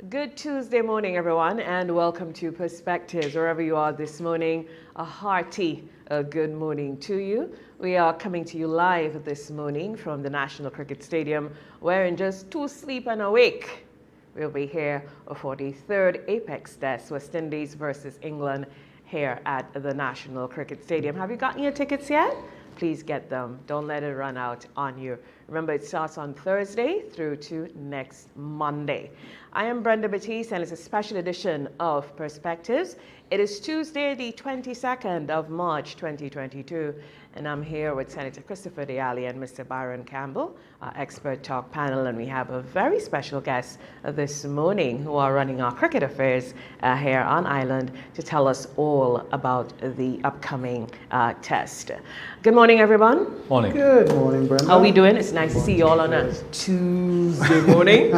Good Tuesday morning, everyone, and welcome to Perspectives. Wherever you are this morning, a hearty good morning to you. We are coming to you live this morning from the National Cricket Stadium, where in just two sleep and awake, we'll be here for the third Apex Test, West Indies versus England, here at the National Cricket Stadium. Have you gotten your tickets yet? Please get them. Don't let it run out on you. Remember, it starts on Thursday through to next Monday. I am Brenda Batiste, and it's a special edition of Perspectives. It is Tuesday, the 22nd of March, 2022, and I'm here with Senator Christopher Diali and Mr. Byron Campbell, our expert talk panel, and we have a very special guest this morning who are running our cricket affairs here on Island to tell us all about the upcoming test. Good morning, everyone. Morning. Good morning, Brenda. How are we doing? It's nice to see you all on a Tuesday morning.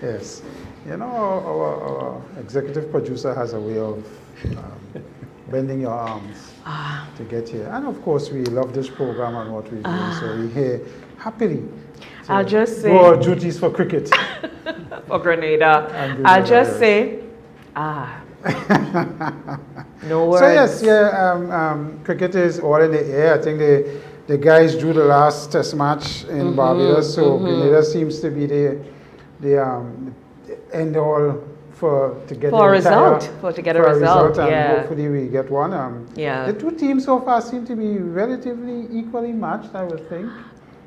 Yes. You know, our executive producer has a way of bending your arms to get here. And of course, we love this program and what we do, so we're here happily. I'll just say... do our duties for cricket. For Grenada. I'll just say, no words. So yes, cricket is all in the air. I think the guys drew the last test match in Barbados, so Grenada seems to be the end all to get a result. And hopefully we get one. The two teams so far seem to be relatively equally matched, I would think.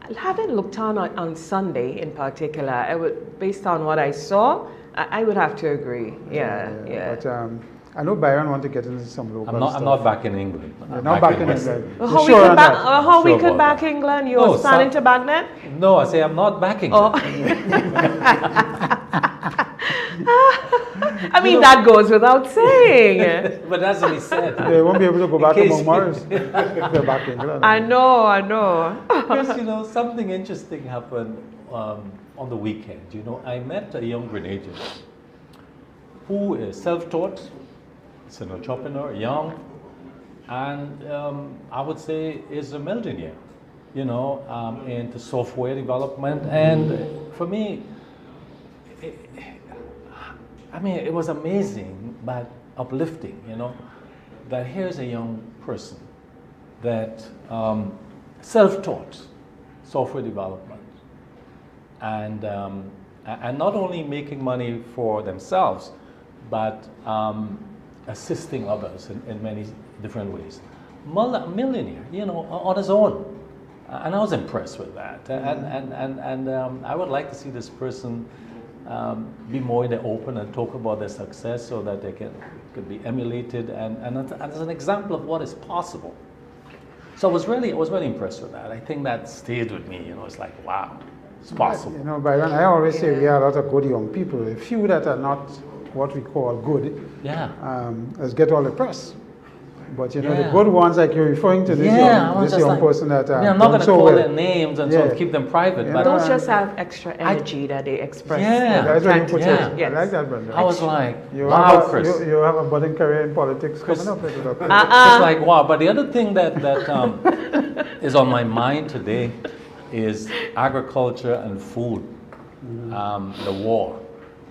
I haven't looked on Sunday in particular. Based on what I saw, I would have to agree. Yeah. But I know Byron want to get into some local stuff. I'm not back in England. You're not back in England. How we could back England? You're planning to back them? No, I say I'm not backing them. I mean, that goes without saying. But that's what he said. They won't be able to go back to Mount Morris if they're back in England. I know. Because, something interesting happened on the weekend. I met a young Grenadian who is self-taught, is an entrepreneur, young, and I would say is a millionaire, into software development. And for me, it was amazing but uplifting, that here's a young person that self-taught software development and not only making money for themselves, but assisting others in many different ways. Millionaire, on his own. And I was impressed with that. And I would like to see this person be more in the open and talk about their success so that they could be emulated and as an example of what is possible. So I was really impressed with that. I think that stayed with me. It's like, wow, it's possible. Byron, I always say we are a lot of good young people. A few that are not what we call good, let's get all the press. But the good ones, like you're referring to this young person that I'm not going to call their names and so keep them private. But those just have extra energy that they express. That's what you put it. I like that, Brenda. I was like, wow, Chris. You have a budding career in politics coming up. It's like, wow. But the other thing that is on my mind today is agriculture and food, the war.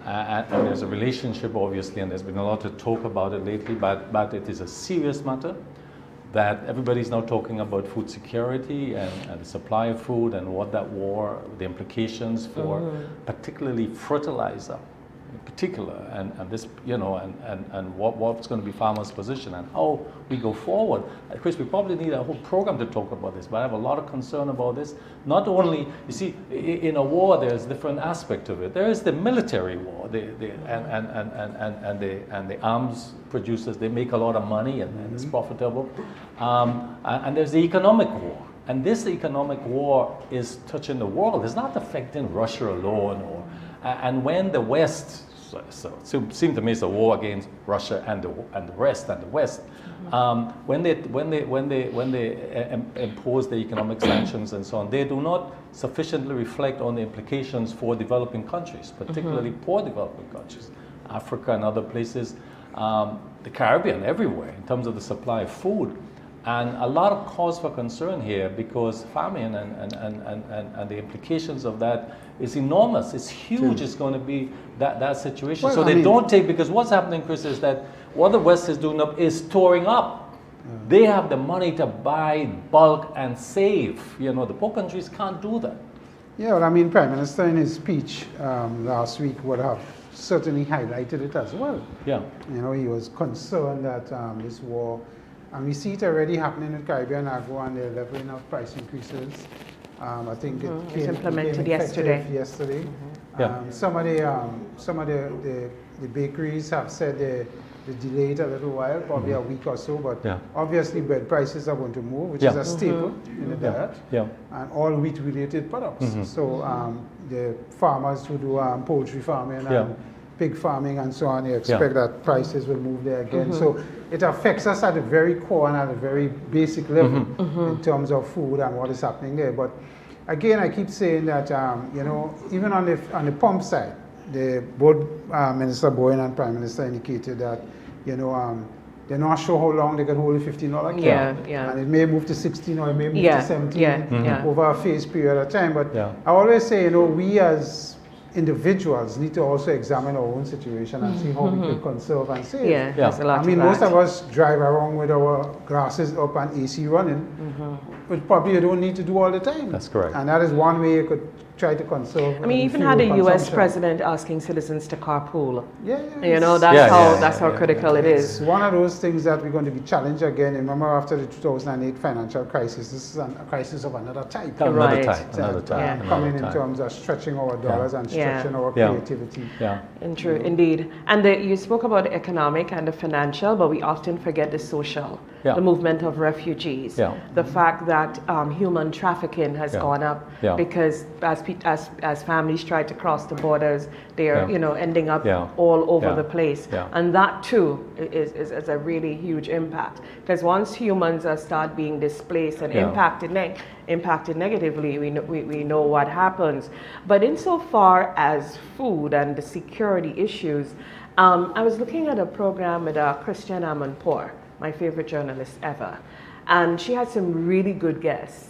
And there's a relationship, obviously, and there's been a lot of talk about it lately, but it is a serious matter that everybody's now talking about food security and the supply of food and what that war, the implications for particularly fertilizer in particular, and this, and what's going to be farmers' position and how we go forward. Chris, we probably need a whole program to talk about this, but I have a lot of concern about this. Not only, you see, in a war, there's different aspects of it. There is the military war, and the arms producers, they make a lot of money and it's profitable. And there's the economic war. And this economic war is touching the world. It's not affecting Russia alone. And when the West, so it seemed to me it's a war against Russia and the West. When they impose the economic sanctions and so on, they do not sufficiently reflect on the implications for developing countries, particularly poor developing countries, Africa and other places, the Caribbean, everywhere, in terms of the supply of food. And a lot of cause for concern here because famine and the implications of that is enormous. It's huge. It's going to be that situation. Well, so I they mean, don't take, because what's happening, Chris, is that what the West is doing up is storing up. They have the money to buy bulk and save. You know, the poor countries can't do that. Yeah, well, I mean, Prime Minister in his speech last week would have certainly highlighted it as well. Yeah. You know, he was concerned that this war, and we see it already happening in Caribbean Agro, and they're leveling out price increases. I think it was implemented yesterday. Yeah. Some of the bakeries have said they delayed a little while, probably a week or so, but obviously bread prices are going to move, which is a staple in the diet, and all wheat-related products. So the farmers who do poultry farming and pig farming and so on, they expect that prices will move there again. So it affects us at the very core and at a very basic level in terms of food and what is happening there. But again, I keep saying that you know, even on the pump side, both Minister Bowen and Prime Minister indicated that, you know, they're not sure how long they can hold a $15 cap. And it may move to 16 or it may move to 17 over a phased period of time. But I always say, you know, we as individuals need to also examine our own situation and see how we could conserve and save. I mean, most of us drive around with our glasses up and AC running, which probably you don't need to do all the time. That's correct. And that is one way you could try to conserve. I mean, even had a U.S. president asking citizens to carpool. You know, that's how critical it is. It's one of those things that we're going to be challenged again. Remember, after the 2008 financial crisis, this is a crisis of another type. Another type. Coming in terms of stretching our dollars and stretching our creativity. Indeed. And you spoke about the economic and the financial, but we often forget the social. The movement of refugees, the fact that human trafficking has gone up because as families try to cross the borders, they are ending up all over the place, and that too is a really huge impact, because once humans start being displaced and impacted negatively, we know what happens. But insofar as food and the security issues, I was looking at a program with Christian Amanpour, my favorite journalist ever, and she had some really good guests.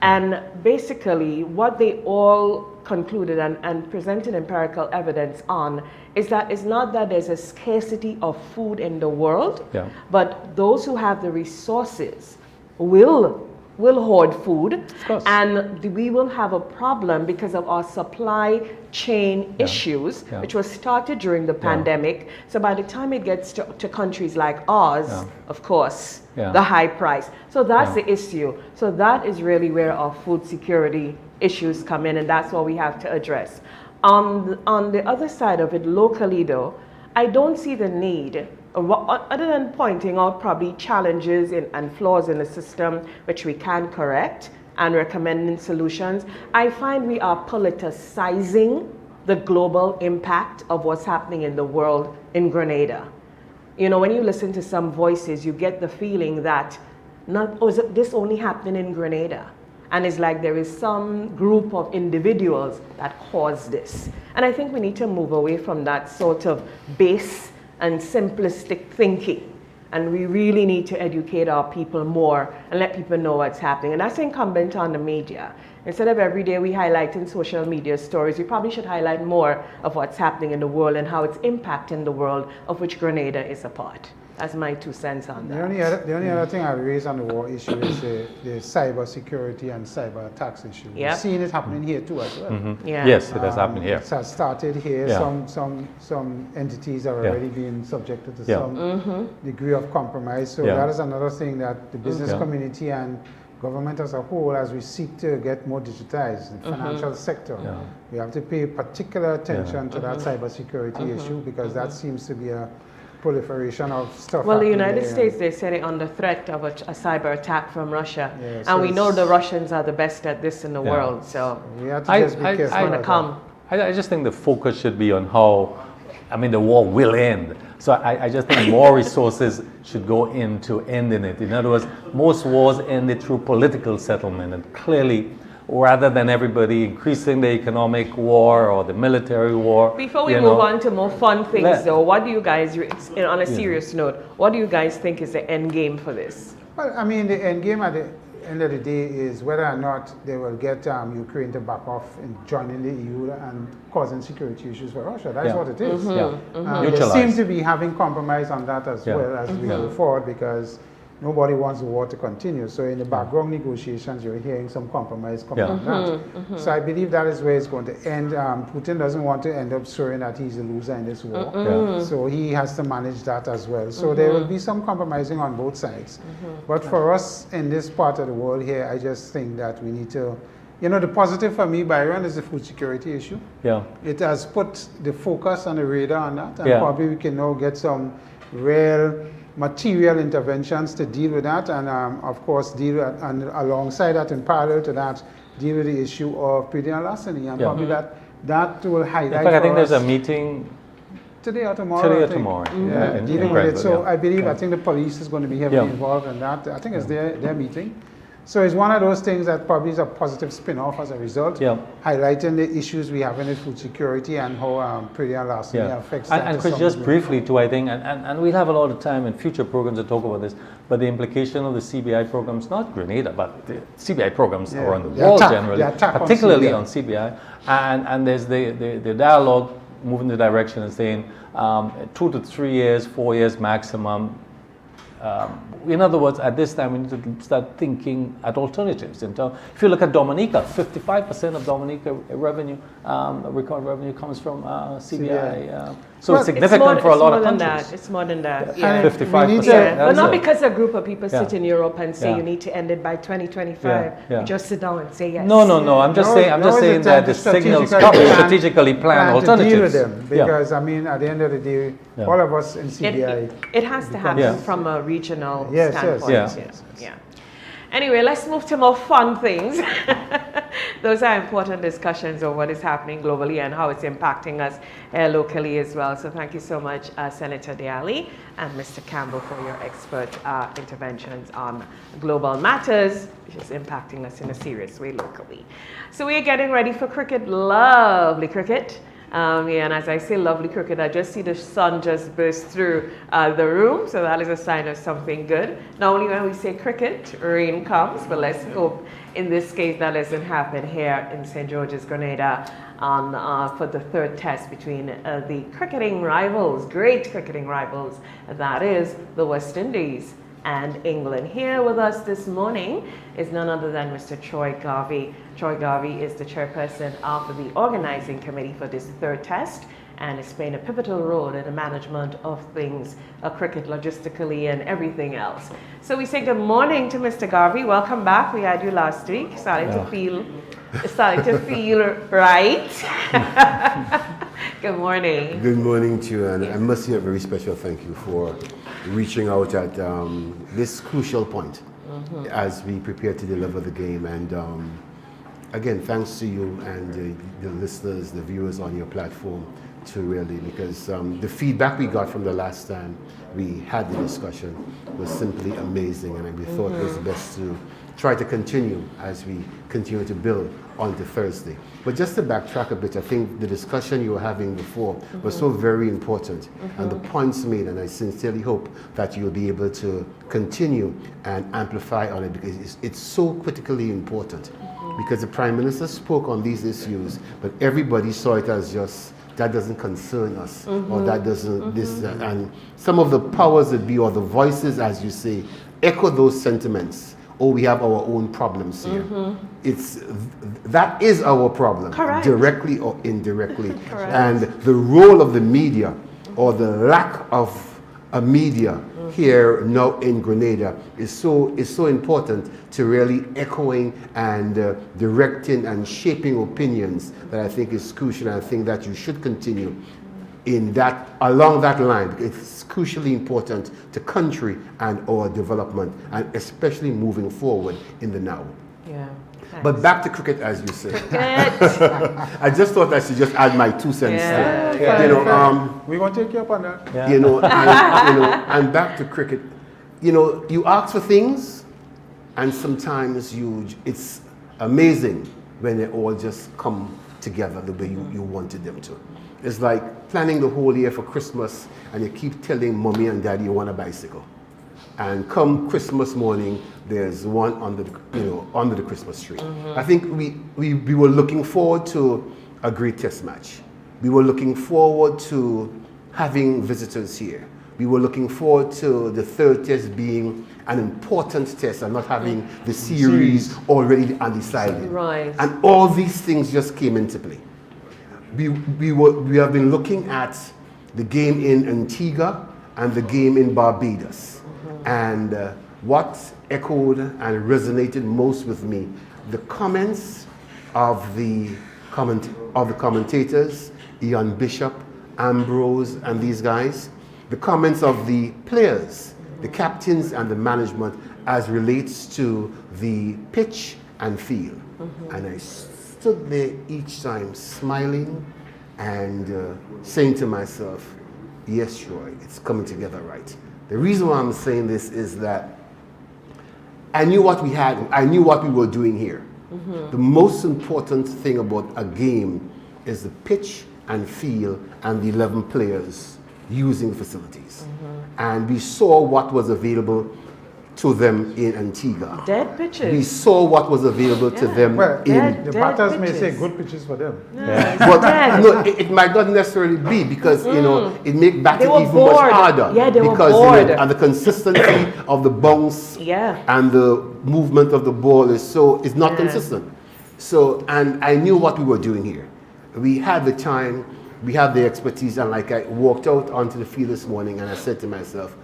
And basically what they all concluded and presented empirical evidence on is that it's not that there's a scarcity of food in the world, but those who have the resources will hoard food, and we will have a problem because of our supply chain issues, which was started during the pandemic. So by the time it gets to countries like ours, of course, the high price. So that's the issue. So that is really where our food security issues come in, and that's what we have to address. On the other side of it, locally though, I don't see the need, other than pointing out probably challenges and flaws in the system which we can correct and recommending solutions. I find we are politicizing the global impact of what's happening in the world in Grenada. You know, when you listen to some voices, you get the feeling that this only happening in Grenada. And it's like there is some group of individuals that caused this. And I think we need to move away from that sort of base and simplistic thinking. And we really need to educate our people more and let people know what's happening. And that's incumbent on the media. Instead of every day we highlighting social media stories, we probably should highlight more of what's happening in the world and how it's impacting the world, of which Grenada is a part. That's my 2 cents on that. The only other thing I raise on the war issue is the cyber security and cyber attacks issue. We've seen it happening here too as well. Yes, it has happened here. It has started here. Some entities are already being subjected to some degree of compromise. So that is another thing that the business community and government as a whole, as we seek to get more digitized, the financial sector, we have to pay particular attention to that cyber security issue, because that seems to be a proliferation of stuff. Well, the United States, they say they're under threat of a cyber attack from Russia. And we know the Russians are the best at this in the world. So we have to just be careful. I just think the focus should be on how, the war will end. So I just think more resources should go into ending it. In other words, most wars ended through political settlement, and clearly, rather than everybody increasing the economic war or the military war. Before we move on to more fun things though, what do you guys, on a serious note, what do you guys think is the end game for this? Well, I mean, the end game at the end of the day is whether or not they will get Ukraine to back off in joining the EU and causing security issues for Russia. That's what it is. They seem to be having compromise on that as well as we go forward, because nobody wants the war to continue. So in the background negotiations, you're hearing some compromise coming on that. So I believe that is where it's going to end. Putin doesn't want to end up showing that he's a loser in this war. So he has to manage that as well. So there will be some compromising on both sides. But for us in this part of the world here, I just think that we need to, you know, the positive for me, Byron, is the food security issue. It has put the focus on the radar on that, and probably we can now get some real material interventions to deal with that, and of course and alongside that, in parallel to that, deal with the issue of perennial larceny, and probably that will highlight. In fact, I think there's a meeting today or tomorrow. Dealing with it. So I believe, I think the police is going to be heavily involved in that. I think it's their meeting. So it's one of those things that probably is a positive spin-off as a result, highlighting the issues we have in the food security and how perennial larceny affects that. And Chris, just briefly too, I think, and we'll have a lot of time in future programs to talk about this, but the implication of the CBI programs, not Grenada, but the CBI programs around the world generally, particularly on CBI, and there's the dialogue moving the direction and saying 2 to 3 years, 4 years maximum. In other words, at this time, we need to start thinking at alternatives. If you look at Dominica, 55% of Dominica revenue, recorded revenue, comes from CBI. So it's significant for a lot of countries. It's more than that. 55%. But not because a group of people sit in Europe and say you need to end it by 2025. You just sit down and say yes. No. I'm just saying that the signals strategically plan alternatives. To deal with them, because I mean, at the end of the day, all of us in CBI. It has to happen from a regional standpoint. Anyway, let's move to more fun things. Those are important discussions of what is happening globally and how it's impacting us locally as well. So thank you so much, Senator Diali and Mr. Campbell, for your expert interventions on global matters, which is impacting us in a serious way locally. So we are getting ready for cricket, lovely cricket. And as I say, lovely cricket, I just see the sun just burst through the room, so that is a sign of something good. Normally when we say cricket, rain comes, but let's hope in this case that doesn't happen here in St. George's, Grenada, for the third test between the cricketing rivals, great cricketing rivals, that is the West Indies and England. Here with us this morning is none other than Mr. Troy Garvey. Troy Garvey is the chairperson of the organizing committee for this third test and is playing a pivotal role in the management of things, cricket logistically and everything else. So we say good morning to Mr. Garvey. Welcome back. We had you last week. Starting to feel right. Good morning. Good morning to you, and I must say a very special thank you for reaching out at this crucial point as we prepare to deliver the game. And again, thanks to you and the listeners, the viewers on your platform too, really, because the feedback we got from the last time we had the discussion was simply amazing, and we thought it was best to try to continue as we continue to build on to Thursday. But just to backtrack a bit, I think the discussion you were having before was so very important, and the points made, and I sincerely hope that you'll be able to continue and amplify on it, because it's so critically important. Because the Prime Minister spoke on these issues, but everybody saw it as just, that doesn't concern us, or that doesn't, and some of the powers that be, or the voices, as you say, echo those sentiments. Oh, we have our own problems here. That is our problem, directly or indirectly. And the role of the media, or the lack of a media here now in Grenada, is so important to really echoing and directing and shaping opinions, that I think is crucial, and I think that you should continue in that, along that line. It's crucially important to country and our development, and especially moving forward in the now. But back to cricket, as you say. I just thought I should just add my 2 cents. You know, we want to take you up on that. You know, and back to cricket. You know, you ask for things, and sometimes it's amazing when they all just come together the way you wanted them to. It's like planning the whole year for Christmas, and you keep telling mommy and daddy you want a bicycle. And come Christmas morning, there's one under the Christmas tree. I think we were looking forward to a great test match. We were looking forward to having visitors here. We were looking forward to the third test being an important test and not having the series already undecided. Right. And all these things just came into play. We have been looking at the game in Antigua and the game in Barbados. And what echoed and resonated most with me, the comments of the commentators, Ian Bishop, Ambrose, and these guys, the comments of the players, the captains, and the management as relates to the pitch and feel. And I stood there each time smiling and saying to myself, yes, Troy, it's coming together right. The reason why I'm saying this is that I knew what we had, I knew what we were doing here. The most important thing about a game is the pitch and feel and the 11 players using the facilities. And we saw what was available to them in Antigua. Dead pitches. We saw what was available to them Well, in... the dead batters may pitches. say good pitches for them. But no, it might not necessarily be because it make batting They were even bored. much harder. Yeah, they were because bored. And the consistency of the bounce and the movement of the ball is not consistent. So, and I knew what we were doing here. We had the time, we had the expertise, and like I walked out onto the field this morning and I said to myself,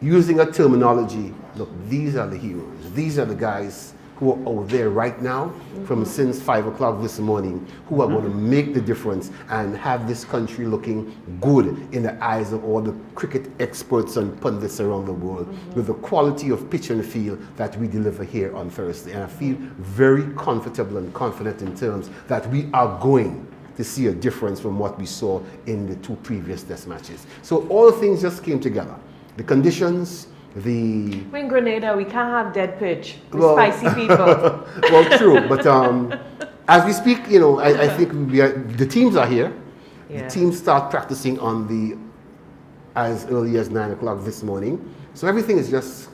using a terminology, look, these are the heroes. These are the guys who are out there right now from since 5 o'clock this morning who are going to make the difference and have this country looking good in the eyes of all the cricket experts and pundits around the world with the quality of pitch and feel that we deliver here on Thursday. And I feel very comfortable and confident in terms that we are going to see a difference from what we saw in the 2 previous test matches. So all things just came together. The conditions, In Grenada, we can't have dead pitch. We're Well- spicy people. well, true, but as we speak, I think the teams are here. Yeah. The teams start practicing as early as 9 o'clock this morning. So everything is just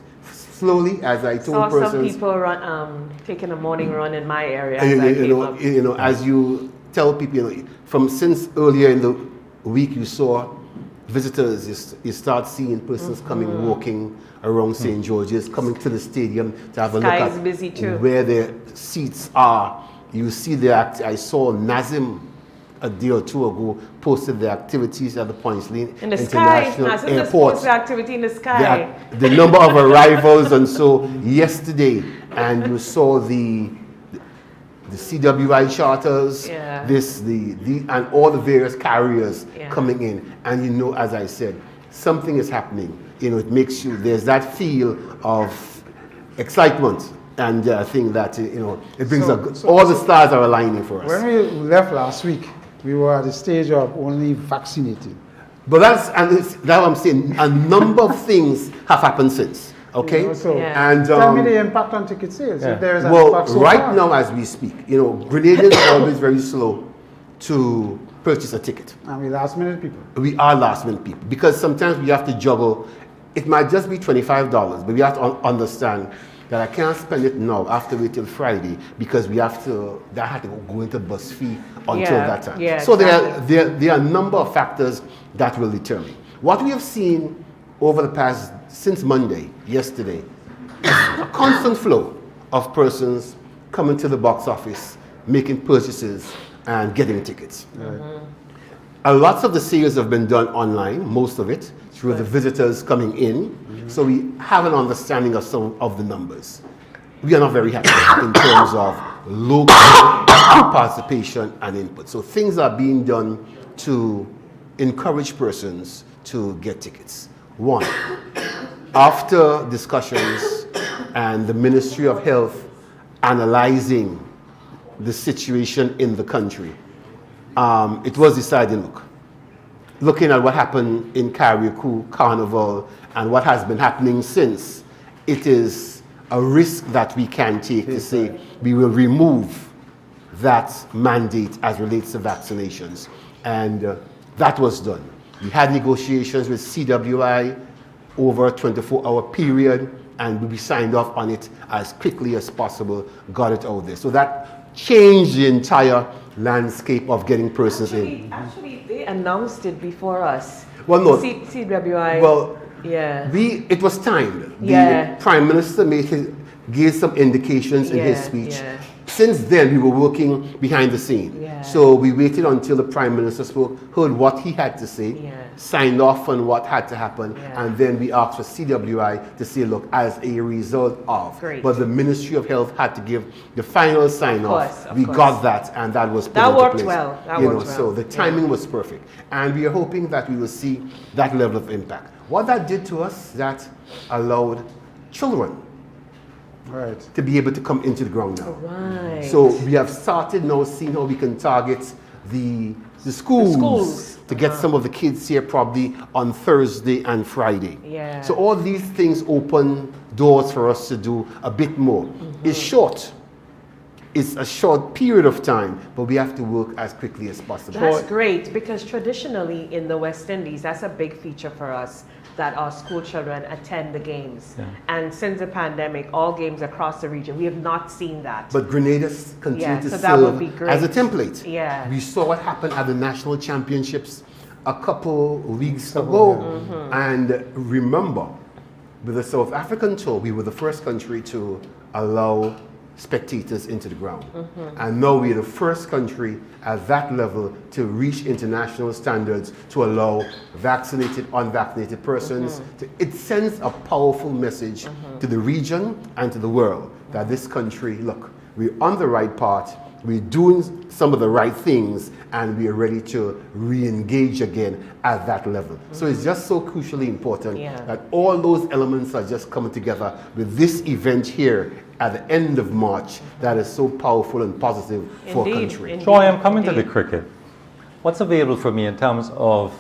slowly, as I told Saw persons. some people taking a morning run in my area. And, As I came up. as you tell people, from since earlier in the week you saw visitors, you start seeing persons coming, walking around St. George's, coming to the stadium to have a look Sky is at busy too. where their seats are. You see I saw Nazim a day or 2 ago posted the activities at the Points Lane In the sky. International As if there's Airport. supposed to be activity in the sky. The number of arrivals, and so yesterday, and you saw the CWI charters, Yeah. and all the various carriers Yeah. coming in, and as I said, something is happening. It makes there's that feel of excitement, and I think that it brings all the stars are aligning for us. When we left last week, we were at the stage of only vaccinating. But that's what I'm saying. A number of things have happened since. Okay, Yeah. and Tell me the impact on ticket sales. If there is an well, impact so right far. now as we speak, Grenadians are always very slow to purchase a ticket. And we last minute people. We are last minute people because sometimes we have to juggle. It might just be $25, but we have to understand that I can't spend it now. I have to wait till Friday because that had to go into bus fee until that time. Yeah, so exactly. there are a number of factors that will determine. What we have seen over since Monday, yesterday, a constant flow of persons coming to the box office, making purchases and getting tickets. Lots of the sales have been done online, most of it, through the visitors coming in. So we have an understanding of some of the numbers. We are not very happy in terms of local participation and input. So things are being done to encourage persons to get tickets. One, after discussions and the Ministry of Health analyzing the situation in the country, it was decided, looking at what happened in Carriacou Carnival and what has been happening since, it is a risk that we can take to say we will remove that mandate as relates to vaccinations. And that was done. We had negotiations with CWI, over a 24-hour period, and we signed off on it as quickly as possible, got it out there. So that changed the entire landscape of getting persons in. Actually, they announced it before us. Well, no. CWI. Well, yeah. it was timed. Yeah. The Prime Minister gave some indications in his speech. Yeah. Since then, we were working behind the scene. Yeah. So we waited until the Prime Minister spoke, heard what he had to say, signed off on what had to happen, and then we asked for CWI to say, look, as a result of. Great. But the Ministry of Health had to give the final sign off. Of we course. got that, and that was put That into worked place. well. That You worked know, well. so the timing was perfect. And we are hoping that we will see that level of impact. What that did to us, that allowed children to be able to come into the ground now. Right. So we have started now seeing how we can target the schools to get some of the kids here probably on Thursday and Friday. Yeah. So all these things open doors for us to do a bit more. It's short. It's a short period of time, but we have to work as quickly as possible. That's great, because traditionally in the West Indies, that's a big feature for us, that our school children attend the games. Yeah. And since the pandemic, all games across the region, we have not seen that. But Grenada continue to so that would be serve great. as a template. Yeah. We saw what happened at the national championships a couple weeks ago. And remember, with the South African tour, we were the first country to allow spectators into the ground. And now we're the first country at that level to reach international standards to allow vaccinated, unvaccinated persons. It sends a powerful message to the region and to the world that this country, look, we're on the right path, we're doing some of the right things, and we are ready to re-engage again at that level. So it's just so crucially important that all those elements are just coming together with this event here at the end of March that is so powerful and positive for a country. Troy, I'm coming to the cricket. What's available for me in terms of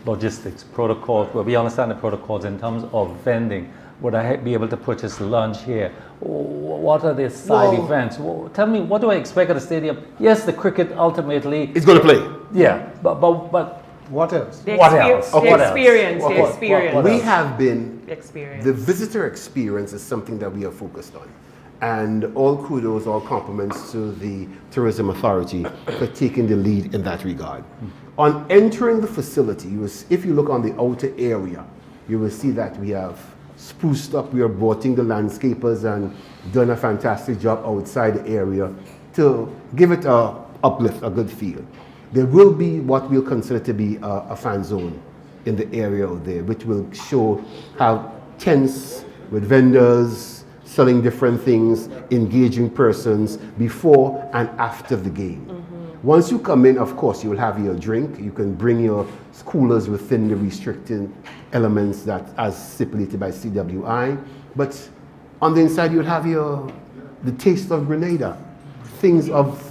logistics, protocols, where we understand the protocols in terms of vending? Would I be able to purchase lunch here? What are the side events? Tell me, what do I expect at the stadium? Yes, the cricket ultimately... It's going to play. Yeah, but what else? The What else? The What else? experience. What The else? experience. What We else? have been... Experience. The visitor experience is something that we are focused on. And all kudos, all compliments to the Tourism Authority for taking the lead in that regard. On entering the facility, if you look on the outer area, you will see that we have spruced up, we are boating the landscapers and done a fantastic job outside the area to give it a uplift, a good feel. There will be what we'll consider to be a fan zone in the area out there, which will have tents with vendors selling different things, engaging persons before and after the game. Once you come in, of course, you will have your drink. You can bring your coolers within the restricted elements that as stipulated by CWI. But on the inside, you'll have the taste of Grenada, things of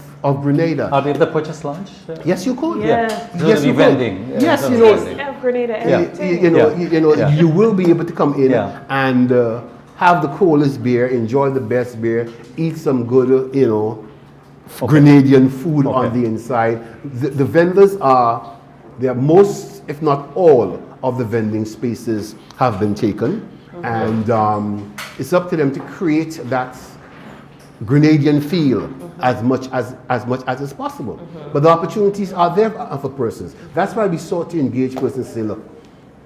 Grenada. Are they able to purchase lunch? Yes, you could. Yeah. Yes, you could. vending. Yes, you vending. know. Grenada. You will be able to come in Yeah. and have the coolest beer, enjoy the best beer, eat some good, Grenadian food on the inside. The vendors most, if not all, of the vending spaces have been taken, and it's up to them to create that Grenadian feel as much as is possible. But the opportunities are there for persons. That's why we sought to engage persons and say, look,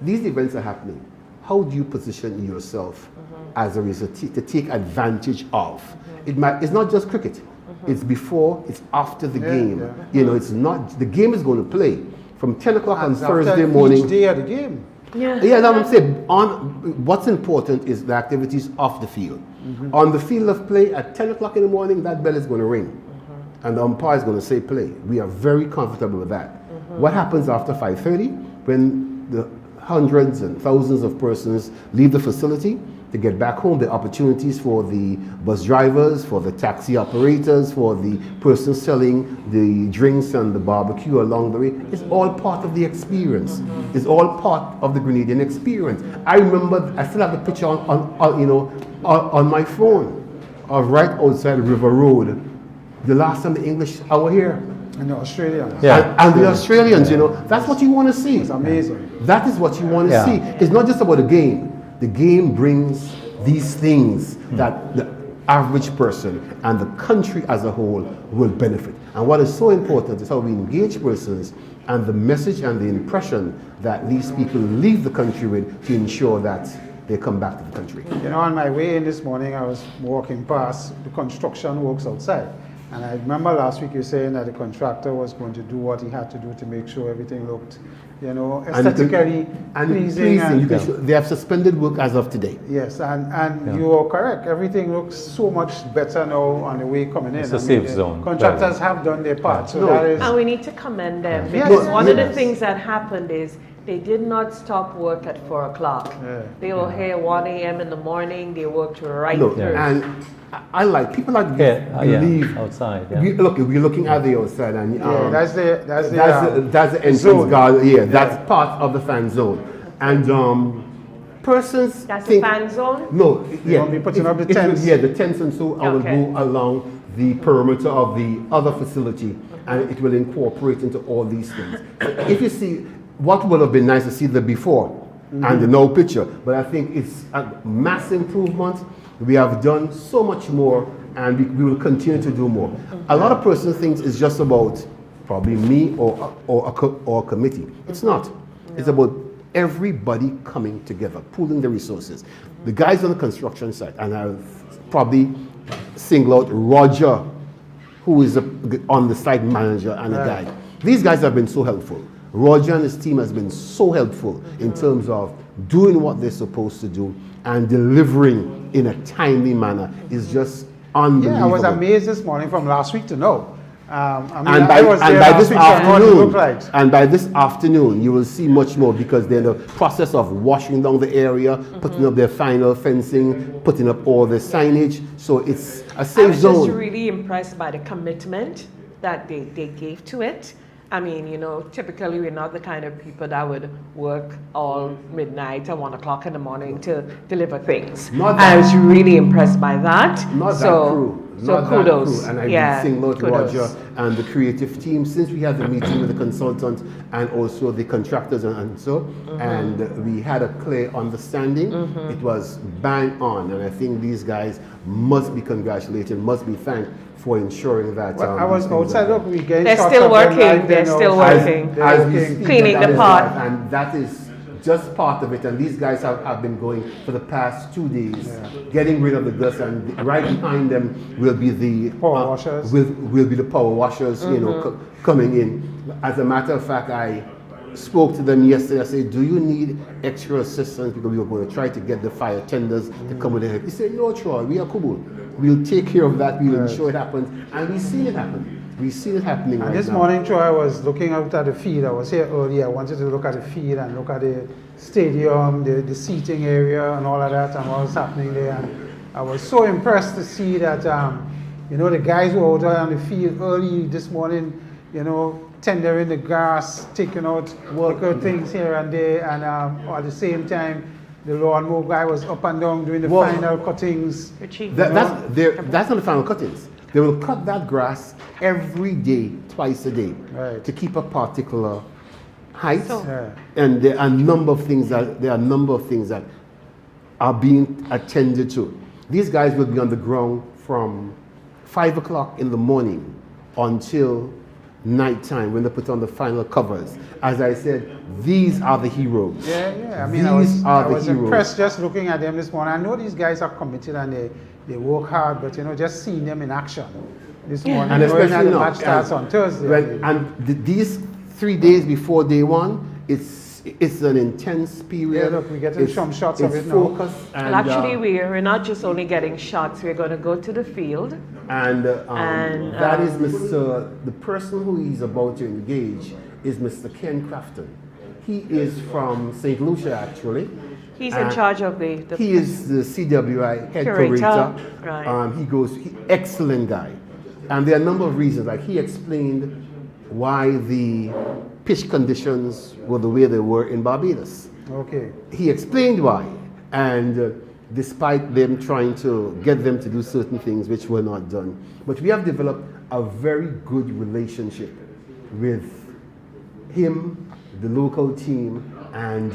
these events are happening. How do you position yourself as a result to take advantage of? It's not just cricket. It's before, it's after the game. It's not, the game is going to play from 10 o'clock on Thursday morning. Each day at the game. Yeah, I'm saying, what's important is the activities off the field. On the field of play at 10 o'clock in the morning, that bell is going to ring. And the umpire is going to say play. We are very comfortable with that. What happens after 5:30 when the hundreds and thousands of persons leave the facility to get back home? The opportunities for the bus drivers, for the taxi operators, for the person selling the drinks and the barbecue along the way, it's all part of the experience. It's all part of the Grenadian experience. I remember, I still have the picture on my phone of right outside River Road, the last time the English were here. And the Australians. Yeah. And the Australians, you know, that's what you want to see. It's amazing. That is what you want to Yeah. see. It's not just about the game. The game brings these things that the average person and the country as a whole will benefit. And what is so important is how we engage persons and the message and the impression that these people leave the country with to ensure that they come back to the country. You know, on my way in this morning, I was walking past the construction works outside. And I remember last week you saying that the contractor was going to do what he had to do to make sure everything looked, you know, aesthetically pleasing. You can show, they have suspended work as of today. Yes, and you are correct. Everything looks so much better now on the way coming in. It's a safe the zone, Contractors have done their part. So No. that is, And we need to commend them Yes, because one of the yes. things that happened is they did not stop work at 4 o'clock. Yeah. They were here 1 a.m. in the morning. They worked right Look, through. and I like people like believe. outside. Yeah. Look, if we're looking at the outside, and yeah, that's the that's the entrance zone. guard. Yeah, that's part of the fan zone, and persons That's think the fan zone? no, yeah, won't be putting up the tents? Yeah, the tents, and so I will Okay. go along the perimeter of the other facility, and it will incorporate into all these things. If you see, what would have been nice to see the before and the now picture, but I think it's a mass improvement. We have done so much more, and we will continue to do more. A lot of persons think it's just about probably me or a committee. It's not. It's about everybody coming together, pooling the resources. The guys on the construction site, and I'll probably single out Roger, who is on the site manager and a guide. These guys have been so helpful. Roger and his team has been so helpful in terms of doing what they're supposed to do and delivering in a timely manner. Is just unbelievable. Yeah, I was amazed this morning from last week to now. I mean, And I was there last week, so I know what it looked like. by this afternoon, you will see much more because they're in the process of washing down the area, putting up their final fencing, putting up all the signage. So it's a I safe was zone. just really impressed by the commitment that they gave to it. I mean, you know, typically we're not the kind of people that would work all midnight or 1 o'clock in the morning to deliver things. Not that- I was really impressed by that. Not so, that crew. So Not kudos. That crew. And I yeah, will sing out kudos. Roger and the creative team since we had the meeting with the consultant and also the contractors and so, and we had a clear understanding. It was bang on, and I think these guys must be congratulated, must be thanked for ensuring that. Well, I was these things outside, are look, we getting They're shots still of them working, right there they're now. still working. They're as we working. speak, Cleaning that the is pot. live, and that is just part of it. And these guys have been going for the past 2 days, getting rid of the dust, and right behind them will be the Power washers. Will be the power washers, you know, coming in. As a matter of fact, I spoke to them yesterday. I said, "Do you need extra assistance? Because we were going to try to get the fire tenders to come with help." He said, "No, Troy, we are cool. We'll take care of that. We'll ensure it happens." And we see it happen. We see it happening And right this now. morning, Troy, I was looking out at the field. I was here early. I wanted to look at the field and look at the stadium, the seating area, and all of that, and what was happening there. And I was so impressed to see that, you know, the guys were out there on the field early this morning, you know, tendering the grass, taking out worker things here and there, and at the same time, the lawnmower guy was up and down doing the Well, final cuttings. Richie. That's not the final cuttings. They will cut that grass every day, twice a day, Right. to keep a particular height. So- Yeah. And there are a number of things that are being attended to. These guys will be on the ground from 5 o'clock in the morning until nighttime when they put on the final covers. As I said, these are the heroes. Yeah. I mean, These I are the was heroes. impressed just looking at them this morning. I know these guys are committed and they work hard, but you know, just seeing them in action this morning, And knowing that especially the now, match starts on Thursday. these 3 days before day one, it's an intense period. Yeah, look, we're getting some shots of it's it now. focused and, Well, actually, we're not just only getting shots. We're going to go to the field. And, And, that is the person who he's about to engage is Mr. Ken Crafton. He is from St. Lucia, actually. He's in charge of the He is the CWI head Curator, curator. right. Excellent guy. And there are a number of reasons. Like he explained why the pitch conditions were the way they were in Barbados. Okay. He explained why. And despite them trying to get them to do certain things which were not done. But we have developed a very good relationship with him, the local team, and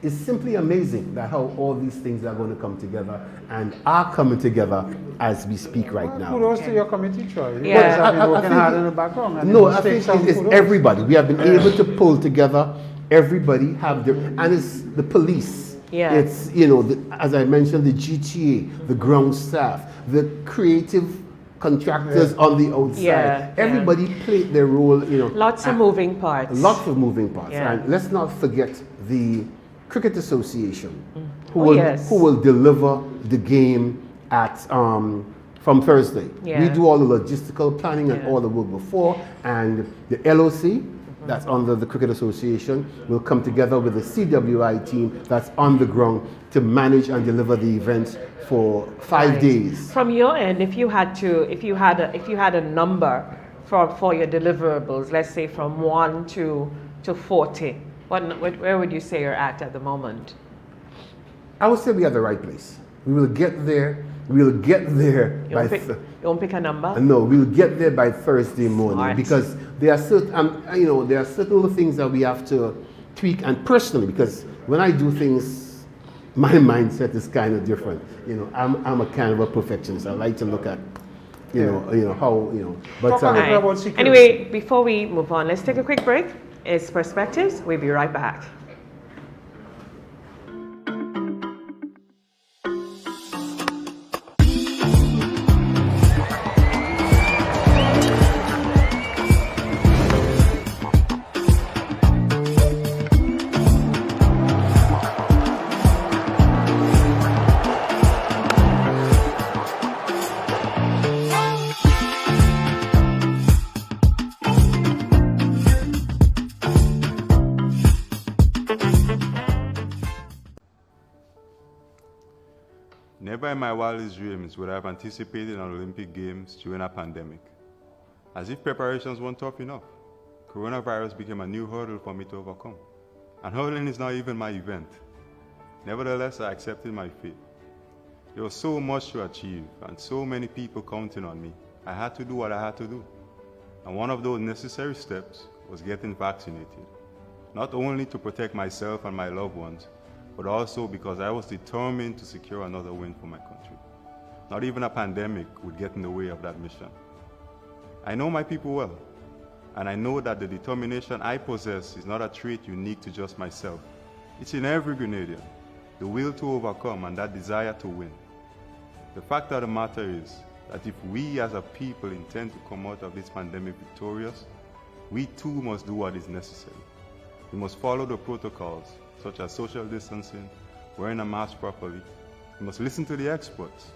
it's simply amazing that how all these things are going to come together and are coming together as we speak right now. Kudos to your committee, Troy. You Yeah. guys have been I working think hard in the background. and No, it I must take think some it's kudos. everybody. We have been able to pull together. Everybody have their, and it's the police. Yeah. It's, you know, as I mentioned, the GTA, the ground staff, the creative contractors on the outside. Yeah, Everybody played their role, you know. Lots of moving parts. Lots of moving parts. Yeah. And let's not forget the Cricket Association, who, Oh, will, yes. who will deliver the game at from Thursday. Yeah. We do all the logistical planning and Yeah. all the work before, and the LOC, that's under the Cricket Association, will come together with the CWI team that's on the ground to manage and deliver the event for 5 Right. days. From your end, if you had a number for your deliverables, let's say from 1 to 40, where would you say you're at the moment? I would say we are at the right place. We will get there. We will get there You by. won't pick a number? No, we'll get there by Thursday morning. Smart. Because there are certain, there are certain little things that we have to tweak. And personally, because when I do things, my mindset is kind of different. I'm a kind of a perfectionist. I like to look at, how. But Talk a little bit about security. Anyway, before we move on, let's take a quick break. It's Perspectives. We'll be right back. Never in my wildest dreams would I have anticipated an Olympic Games during a pandemic. As if preparations weren't tough enough, coronavirus became a new hurdle for me to overcome. And hurdling is not even my event. Nevertheless, I accepted my fate. There was so much to achieve and so many people counting on me. I had to do what I had to do. And one of those necessary steps was getting vaccinated. Not only to protect myself and my loved ones, but also because I was determined to secure another win for my country. Not even a pandemic would get in the way of that mission. I know my people well, and I know that the determination I possess is not a trait unique to just myself. It's in every Grenadian, the will to overcome and that desire to win. The fact of the matter is that if we as a people intend to come out of this pandemic victorious, we too must do what is necessary. We must follow the protocols, such as social distancing, wearing a mask properly. We must listen to the experts.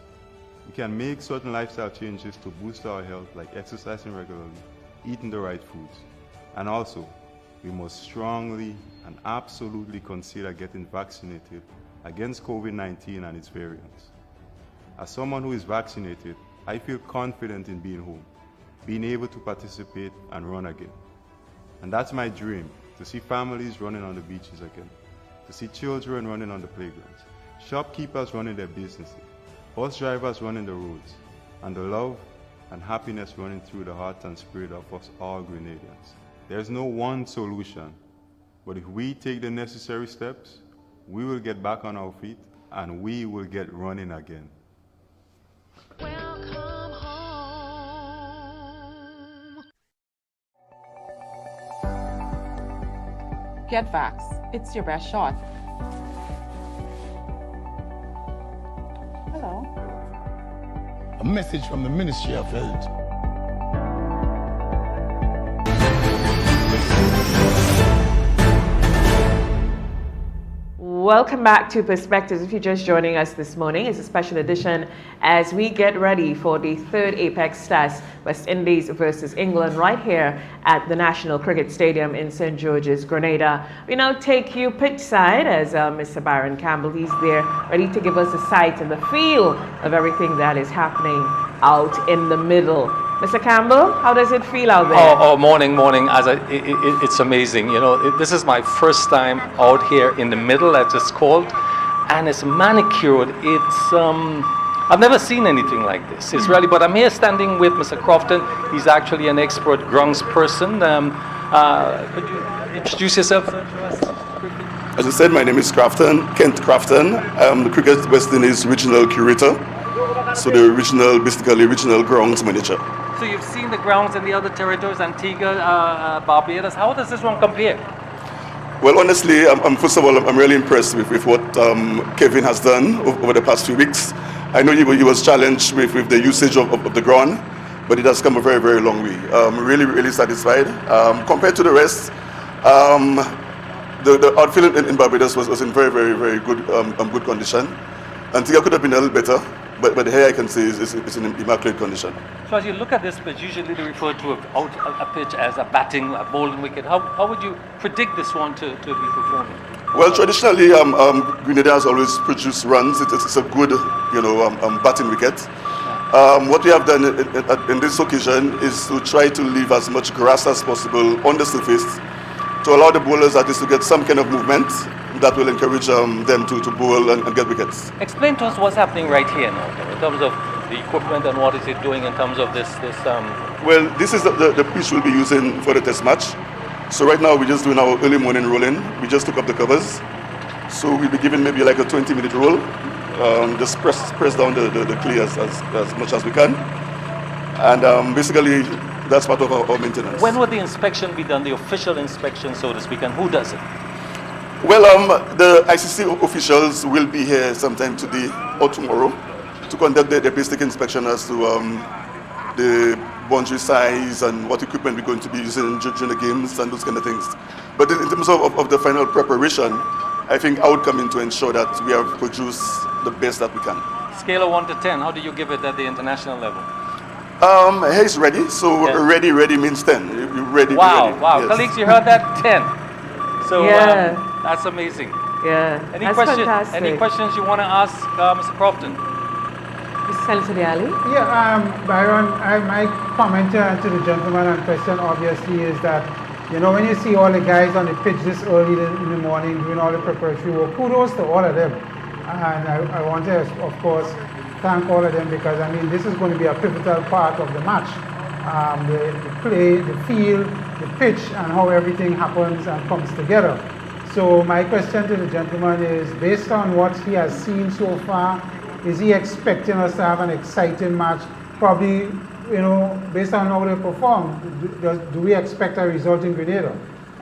We can make certain lifestyle changes to boost our health, like exercising regularly, eating the right foods. And also, we must strongly and absolutely consider getting vaccinated against COVID-19 and its variants. As someone who is vaccinated, I feel confident in being home, being able to participate and run again. And that's my dream, to see families running on the beaches again, to see children running on the playgrounds, shopkeepers running their businesses, bus drivers running the roads, and the love and happiness running through the heart and spirit of us all Grenadians. There's no one solution, but if we take the necessary steps, we will get back on our feet and we will get running again. Welcome home. Get Vax. It's your best shot. Hello. A message from the Ministry of Health. Welcome back to Perspectives. If you're just joining us this morning, it's a special edition as we get ready for the third Apex Test, West Indies versus England, right here at the National Cricket Stadium in St. George's, Grenada. We now take you pitch side as Mr. Byron Campbell, he's there ready to give us a sight and the feel of everything that is happening out in the middle. Mr. Campbell, how does it feel out there? Morning. It's amazing. This is my first time out here in the middle, as it's called, and it's manicured. I've never seen anything like this. It's really, but I'm here standing with Mr. Crofton. He's actually an expert grounds person. Could you introduce yourself to us quickly? As I said, my name is Kent Crofton. I'm the Cricket West Indies regional curator. So the regional grounds manager. So you've seen the grounds in the other territories, Antigua, Barbados. How does this one compare? Well, honestly, first of all, I'm really impressed with what Kevin has done over the past few weeks. I know he was challenged with the usage of the ground, but it has come a very, very long way. Really, really satisfied. Compared to the rest, the outfield in Barbados was in very, very, very good condition. Antigua could have been a little better, but here I can say it's in immaculate condition. So as you look at this pitch, usually they refer to a pitch as a batting, a bowling wicket. How would you predict this one to be performing? Well, traditionally, Grenada has always produced runs. It's a good, batting wicket. What we have done in this occasion is to try to leave as much grass as possible on the surface to allow the bowlers at least to get some kind of movement that will encourage them to bowl and get wickets. Explain to us what's happening right here now, in terms of the equipment and what is it doing in terms of this. Well, this is the pitch we'll be using for the test match. So right now we're just doing our early morning rolling. We just took up the covers. So we'll be giving maybe like a 20-minute roll. Just press down the clay as much as we can. And basically that's part of our maintenance. When will the inspection be done, the official inspection, so to speak, and who does it? Well, the ICC officials will be here sometime today or tomorrow to conduct their basic inspection as to the boundary size and what equipment we're going to be using during the games and those kind of things. But in terms of the final preparation, I think I would come in to ensure that we have produced the best that we can. Scale of 1 to 10, how do you give it at the international level? Here is ready, so Yeah. ready means 10. You're ready. Wow, ready. wow. Yes. Colleagues, you heard that? 10. So Yeah. that's amazing. Yeah, Any that's Any questions you want to ask Mr. Crofton? Mr. Senator Ali? Yeah, Byron, my comment to the gentleman and question obviously is that, when you see all the guys on the pitch this early in the morning doing all the preparatory work, kudos to all of them. And I want to, of course, thank all of them because, this is going to be a pivotal part of the match. The play, the field, the pitch, and how everything happens and comes together. So my question to the gentleman is, based on what he has seen so far, is he expecting us to have an exciting match? Probably, based on how they perform, do we expect a result in Grenada?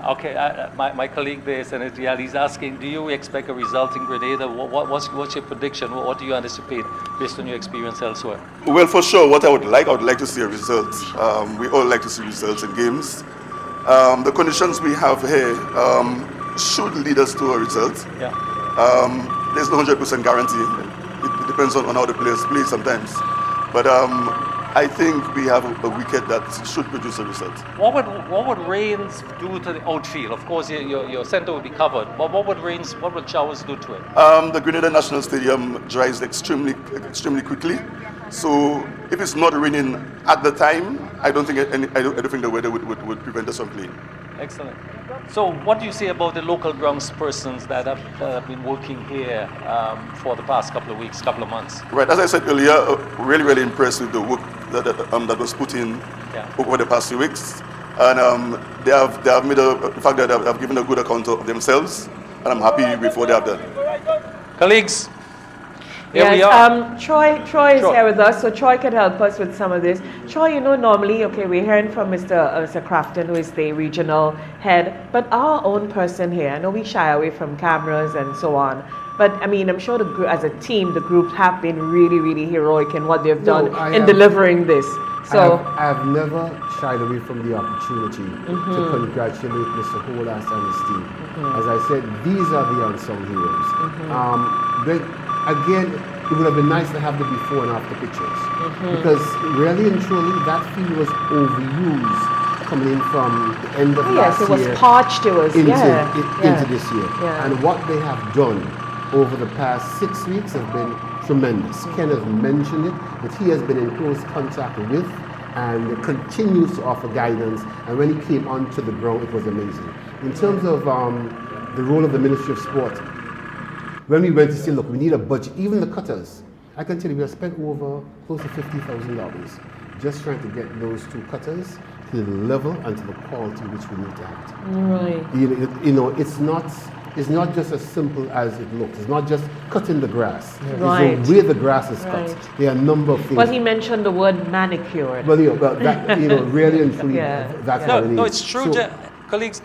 Okay, my colleague there, Senator Yali, is asking, do you expect a result in Grenada? What's your prediction? What do you anticipate based on your experience elsewhere? Well, for sure, I would like to see a result. We all like to see results in games. The conditions we have here should lead us to a result. Yeah. There's no 100% guarantee. It depends on how the players play sometimes. But I think we have a wicket that should produce a result. What would rains do to the outfield? Of course, your center will be covered. But what would showers do to it? The Grenada National Stadium dries extremely quickly. So if it's not raining at the time, I don't think the weather would prevent us from playing. Excellent. So what do you say about the local grounds persons that have been working here for the past couple of months? Right, as I said earlier, really, really impressed with the work that was put in over the past few weeks. And they have made the fact that they have given a good account of themselves, and I'm happy with what they have done. Colleagues, here we Yes, are. Troy is here with us, so Troy can help us with some of this. Troy, normally, we're hearing from Mr. Crofton, who is the regional head, but our own person here, I know we shy away from cameras and so on, but I'm sure as a team, the group have been really, really heroic in what they've done in delivering this. So I have never shied away from the opportunity to congratulate Mr. Holas and his team. As I said, these are the unsung heroes. Again, it would have been nice to have the before and after pictures because really and truly that field was overused coming in from the end of last year. Yes, it was parched. It was into this year. Yeah. And what they have done over the past 6 weeks have been tremendous. Ken has mentioned it, that he has been in close contact with and continues to offer guidance. And when he came onto the ground, it was amazing. In terms of the role of the Ministry of Sport, when we went to say, look, we need a budget, even the cutters, I can tell you we have spent over close to $50,000 just trying to get those two cutters to the level and to the quality which we need to have. Right. You know, it's not just as simple as it looks. It's not just cutting the grass. Right. It's the way the grass is Right. cut. There are a number of things. Well, he mentioned the word manicured. Well, that, really and truly, Yeah. that's Yeah. what it is. No, it's true, So- colleagues.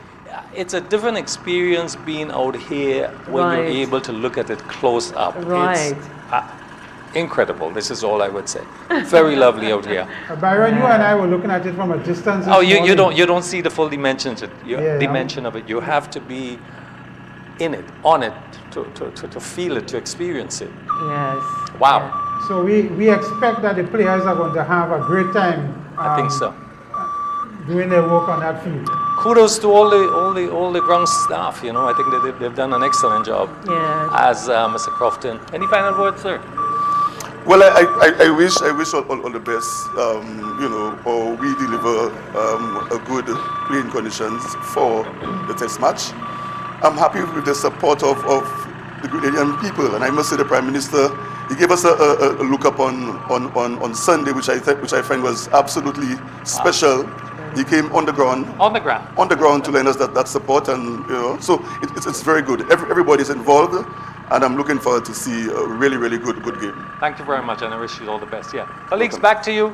It's a different experience being out here when Right. you're able to look at it close up. Right. It's incredible. This is all I would say. Very lovely out here. Byron, you and I were looking at it from a distance. Oh, this you morning. don't see the full dimensions dimension of it. You have to be in it, on it, to feel it, to experience it. Yes. Wow. So we expect that the players are going to have a great time. I think so. Doing their work on that field. Kudos to all the ground staff. You know, I think they've done an excellent job. Yes. As Mr. Crofton. Any final words, sir? Well, I wish all the best. Or we deliver a good playing conditions for the test match. I'm happy with the support of the Grenadian people, and I must say the Prime Minister, he gave us a look up on Sunday, which I find was absolutely special. He came on the ground. On the ground. On the ground to lend us that support, and so it's very good. Everybody's involved, and I'm looking forward to see a really good game. Thank you very much, and I wish you all the best. Yeah, colleagues, back to you.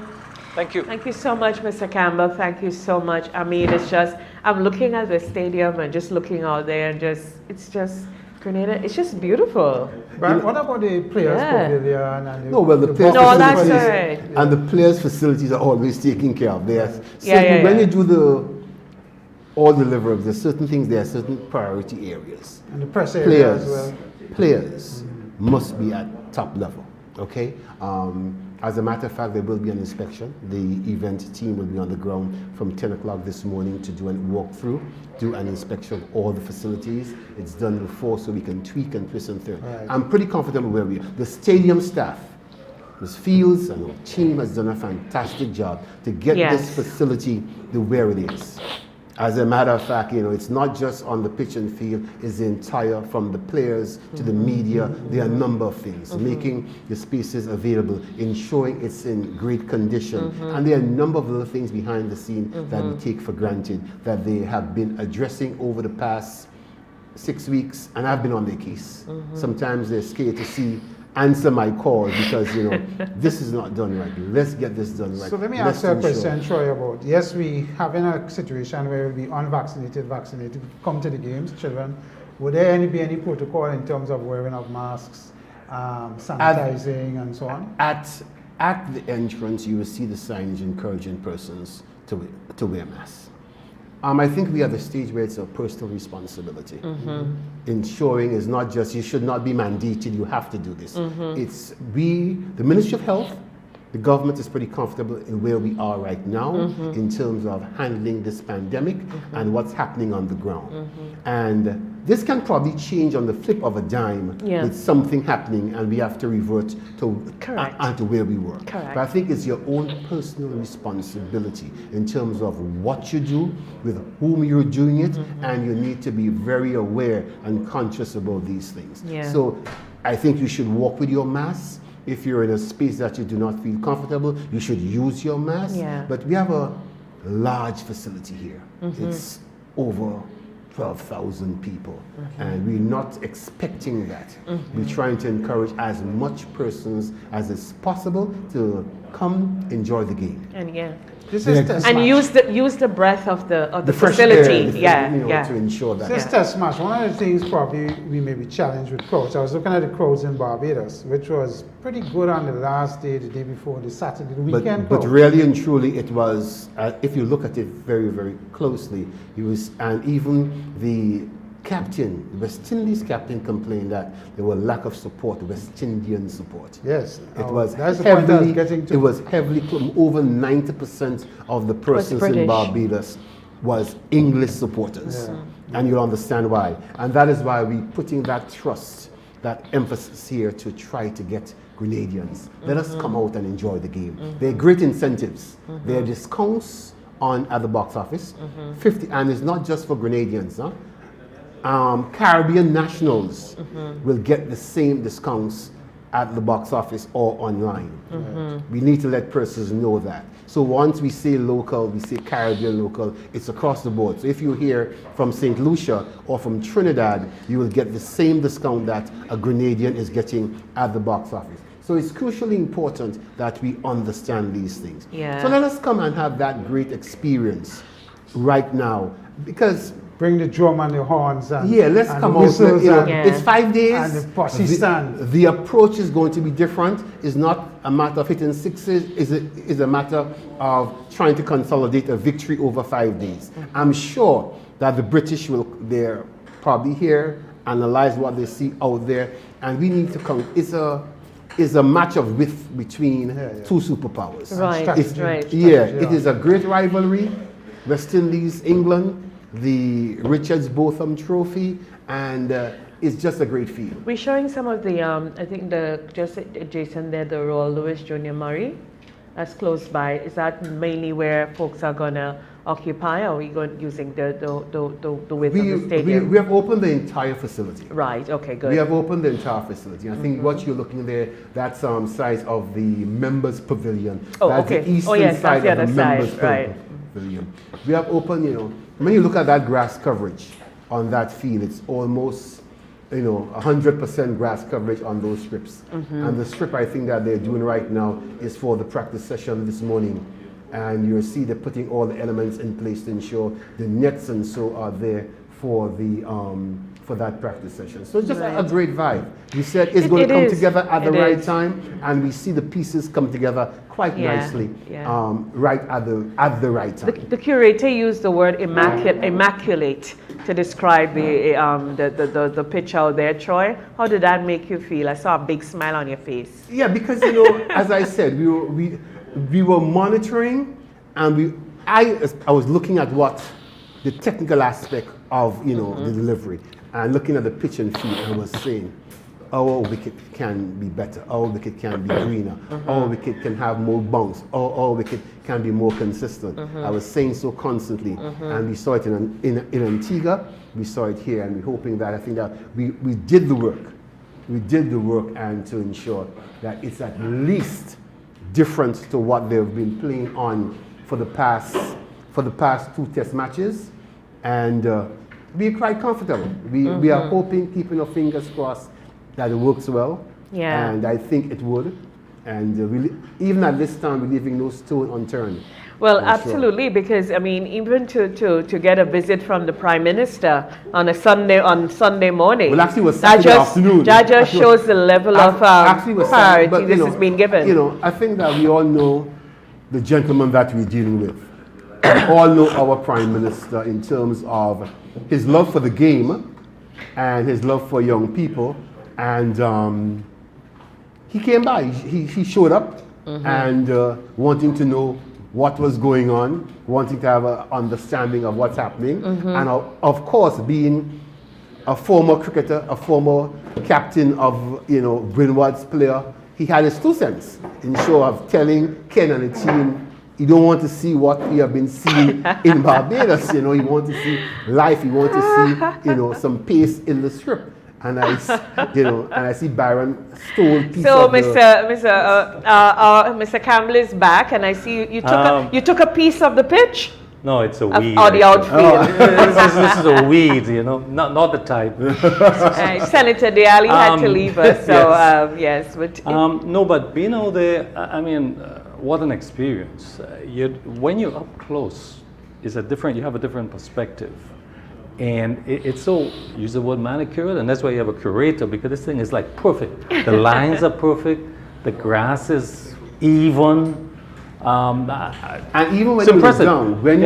Thank you. Thank you so much, Mr. Campbell. Thank you so much. I mean, it's just, I'm looking at the stadium and just looking out there and it's just, Grenada, it's just beautiful. But what about the players' pavilion? And the players' No, that's facilities, right. and the players' facilities are always taken care of. When Yeah. you do all deliverables, there's certain things, there are certain priority areas. And the press area as well. Players must be at top level, okay? As a matter of fact, there will be an inspection. The event team will be on the ground from 10 o'clock this morning to do a walkthrough, do an inspection of all the facilities. It's done before so we can tweak and twist and turn. Right. I'm pretty comfortable where we are. The stadium staff, Ms. Fields and our team has done a fantastic job to get this facility the where it is. As a matter of fact, it's not just on the pitch and field, it's the entire, from the players to the media, there are a number of things. Making the spaces available, ensuring it's in great condition. And there are a number of other things behind the scene that we take for granted that they have been addressing over the past 6 weeks, and I've been on their case. Sometimes they're scared to answer my call because this is not done right. Let's get this done right. So let me ask you a question, Troy, about we having a situation where we'll be unvaccinated, vaccinated, come to the games, children. Would there be any protocol in terms of wearing of masks, sanitizing, and so on? At the entrance, you will see the signage encouraging persons to wear masks. I think we are at the stage where it's a personal responsibility. Ensuring is not just, you should not be mandated, you have to do this. It's the Ministry of Health, the government is pretty comfortable in where we are right now in terms of handling this pandemic and what's happening on the ground. And this can probably change on the flip of a dime with something happening and we have to revert to where we were. But I think it's your own personal responsibility in terms of what you do, with whom you're doing it, and you need to be very aware and conscious about these things. So I think you should walk with your mask. If you're in a space that you do not feel comfortable, you should use your mask. But we have a large facility here. It's over 12,000 people, and we're not expecting that. We're trying to encourage as much persons as is possible to come enjoy the game. And This is test match. use the breadth of the fresh facility. air, to ensure that. This test match, one of the things probably we may be challenged with crowds. I was looking at the crowds in Barbados, which was pretty good on the last day, the day before, the Saturday, the weekend. But really and truly, it was. If you look at it very, very closely, it was, and even the captain, the West Indies captain, complained that there was lack of support, West Indian support. Yes, it was that's the point I was getting to. It was heavily, over 90% of the persons in Barbados was English supporters, and you'll understand why. And that is why we're putting that trust, that emphasis here to try to get Grenadians. Let us come out and enjoy the game. There are great incentives. There are discounts at the box office, 50, and it's not just for Grenadians. Caribbean nationals will get the same discounts at the box office or online. We need to let persons know that. So once we say local, we say Caribbean local, it's across the board. So if you're here from St. Lucia or from Trinidad, you will get the same discount that a Grenadian is getting at the box office. So it's crucially important that we understand these things. Yeah. So let us come and have that great experience right now, because Bring the drum and the horns and let's and come the out. whistles It's 5 days. and the posse stand. The approach is going to be different. It's not a matter of hitting sixes. It's a matter of trying to consolidate a victory over 5 days. I'm sure that the British they're probably here, analyze what they see out there, and we need to come. It's a match of width between two superpowers. Right, right. It is a great rivalry. West Indies, England, the Richards Botham Trophy, and it's just a great field. We're showing some of the, I think just adjacent there, the Royal Louis Junior Murray. That's close by. Is that mainly where folks are gonna occupy, or are we going using the width of the stadium? We have opened the entire facility. Right. Okay. Good. We have opened the entire facility. I think what you're looking there, that's size of the members pavilion. Oh, that's okay. the eastern Yes, side that's the of the other members side. Right. pavilion. We have opened, when you look at that grass coverage on that field, it's almost 100% grass coverage on those strips. And the strip I think that they're doing right now is for the practice session this morning. And you'll see they're putting all the elements in place to ensure the nets and so are there for the for that practice session. So it's just a great vibe. We said it's going to come together at the right time, and we see the pieces come together quite nicely, right at the right time. The curator used the word immaculate to describe the pitch out there. Troy, how did that make you feel? I saw a big smile on your face. Yeah, because as I said, we were monitoring, and I was looking at what the technical aspect of the delivery, and looking at the pitch and field, and was saying, our wicket can be better, our wicket can be greener, our wicket can have more bounce, our wicket can be more consistent. I was saying so constantly, and we saw it in Antigua, we saw it here, and we're hoping that, I think that we did the work. We did the work, and to ensure that it's at least different to what they've been playing on for the past 2 test matches, and we're quite comfortable. We are hoping, keeping our fingers crossed, that it works well. Yeah. And I think it would. And even at this time, we're leaving no stone unturned. Well, absolutely, because I mean, even to get a visit from the Prime Minister on Sunday morning. Well, actually, it was Saturday afternoon. That just shows the level of priority this has been given. I think that we all know the gentleman that we're dealing with. We all know our Prime Minister in terms of his love for the game and his love for young people. And he came by, he showed up and wanting to know what was going on, wanting to have an understanding of what's happening. And of course, being a former cricketer, a former captain of Brindwad's player, he had his 2 cents in show of telling Ken and the team, you don't want to see what we have been seeing in Barbados. You want to see life. You want to see some pace in the strip. And I see Byron stole piece of Mr. Campbell is back, and I see you took a piece of the pitch. No, it's a weed. Or the outfield. This is a weed, not the type. Senator Diali had to leave us, so yes. But no, but being out there, I mean, what an experience. When you're up close, you have a different perspective. And it's so, use the word manicured, and that's why you have a curator, because this thing is like perfect. The lines are perfect, the grass is even. And even when you're down, when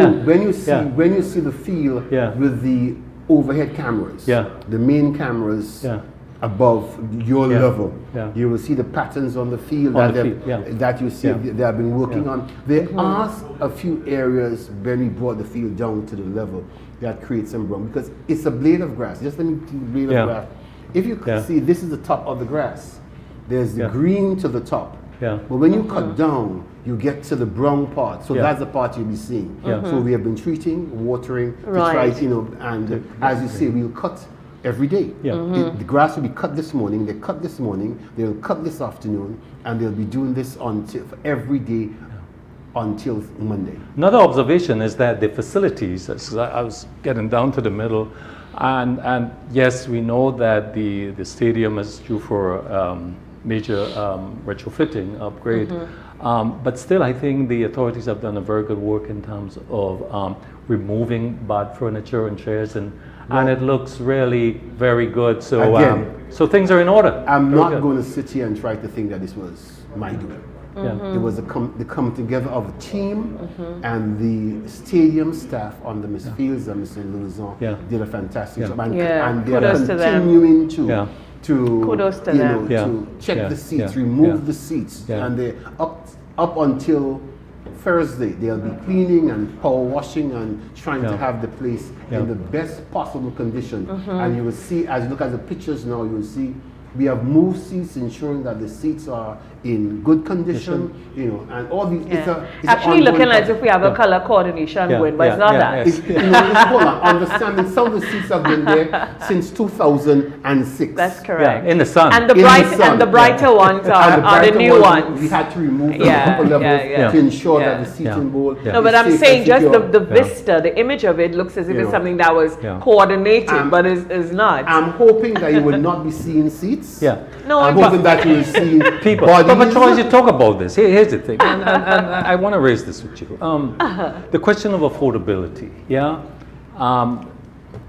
you see the field with the overhead cameras, the main cameras above your level, you will see the patterns on the field that you see they have been working on. They asked a few areas when we brought the field down to the level that creates some brown, because it's a blade of grass. Just let me do the blade of grass. If you can see, this is the top of the grass. There's the green to the top. But when you cut down, you get to the brown part. So that's the part you'll be seeing. So we have been treating, watering, to try, and as you say, we'll cut every day. Yeah. The grass will be cut this morning, they cut this morning, they'll cut this afternoon, and they'll be doing this until every day until Monday. Another observation is that the facilities, as I was getting down to the middle, and yes, we know that the stadium is due for major retrofitting, upgrade, but still I think the authorities have done a very good work in terms of removing bad furniture and chairs, and it looks really very good. So, so things are in order. I'm Very not good. going to sit here and try to think that this was my doing. Yeah. It was the come together of a team, and the stadium staff under Ms. Fields and Mr. Luzon did a fantastic job, and they are Kudos to them. continuing to Kudos to them. to check the seats, remove the seats, and they up until Thursday they'll be cleaning and power washing and trying to have the place in the best possible condition. And you will see, as you look at the pictures now, you will see we have moved seats, ensuring that the seats are in good condition, you know, and all these. It's actually looking as if we have a color coordination going, but it's not that. Hold on, understanding some of the seats have been there since 2006. That's correct. In the sun. And the brighter ones are the new ones. We had to remove them a couple levels to ensure that the seating bowl. No, but I'm saying just the vista, the image of it looks as if it's something that was coordinated, but is not. I'm hoping that you will not be seeing seats. Yeah. No, I'm hoping that you will see people. bodies. But Troy, you talk about this. Here's the thing, and I want to raise this with you. The question of affordability,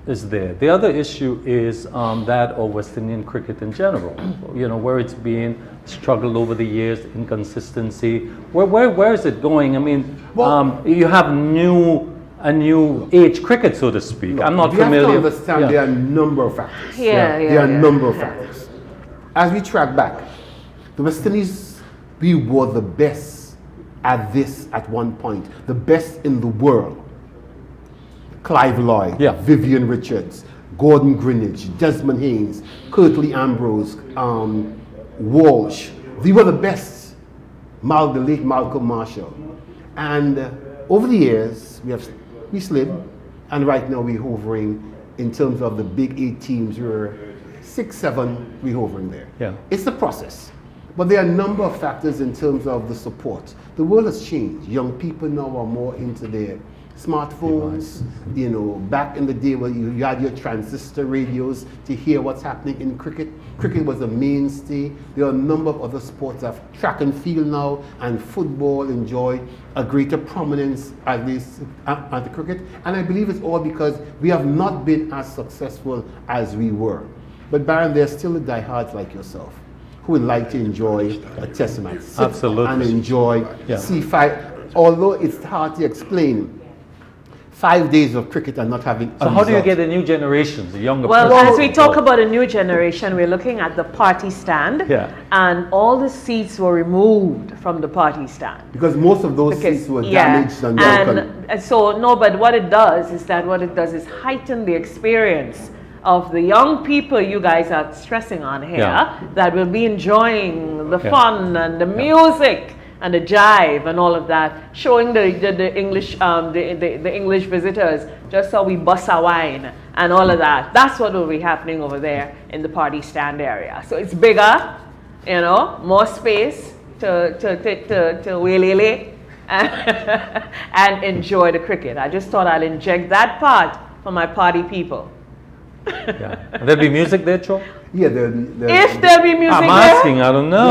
is there. The other issue is that of West Indian cricket in general. You know, where it's been struggled over the years, inconsistency. Where is it going? I mean, you have a new age cricket, so to speak. I'm not familiar. You have to understand there are a number of factors. There are a number of factors. As we track back, the West Indies, we were the best at this at one point, the best in the world. Clive Lloyd, Vivian Richards, Gordon Greenidge, Desmond Haynes, Curtly Ambrose, Walsh. They were the best. The late Malcolm Marshall. And over the years, we slid, and right now we're hovering in terms of the big 8 teams. We're 6, 7, we're hovering there. Yeah. It's the process. But there are a number of factors in terms of the support. The world has changed. Young people now are more into their smartphones. You know, back in the day where you had your transistor radios to hear what's happening in cricket. Cricket was a mainstay. There are a number of other sports of track and field now, and football enjoy a greater prominence at the cricket. And I believe it's all because we have not been as successful as we were. But Baron, there's still the diehards like yourself who would like to enjoy a test match. Absolutely. And enjoy C5. Although it's hard to explain, 5 days of cricket and not having So how do you get the new generations, the younger Well, as we talk about a new generation, we're looking at the party stand. And all the seats were removed from the party stand. Because most of those seats were damaged and broken. And so, no, but what it does is heighten the experience of the young people you guys are stressing on here that will be enjoying the fun and the music and the jive and all of that, showing the English the English visitors just how we bust our wine and all of that. That's what will be happening over there in the party stand area. So it's bigger, you know, more space to waylele and enjoy the cricket. I just thought I'll inject that part for my party people. And there'll be music there, Troy? Yeah, if there'll be music I'm asking, I don't know.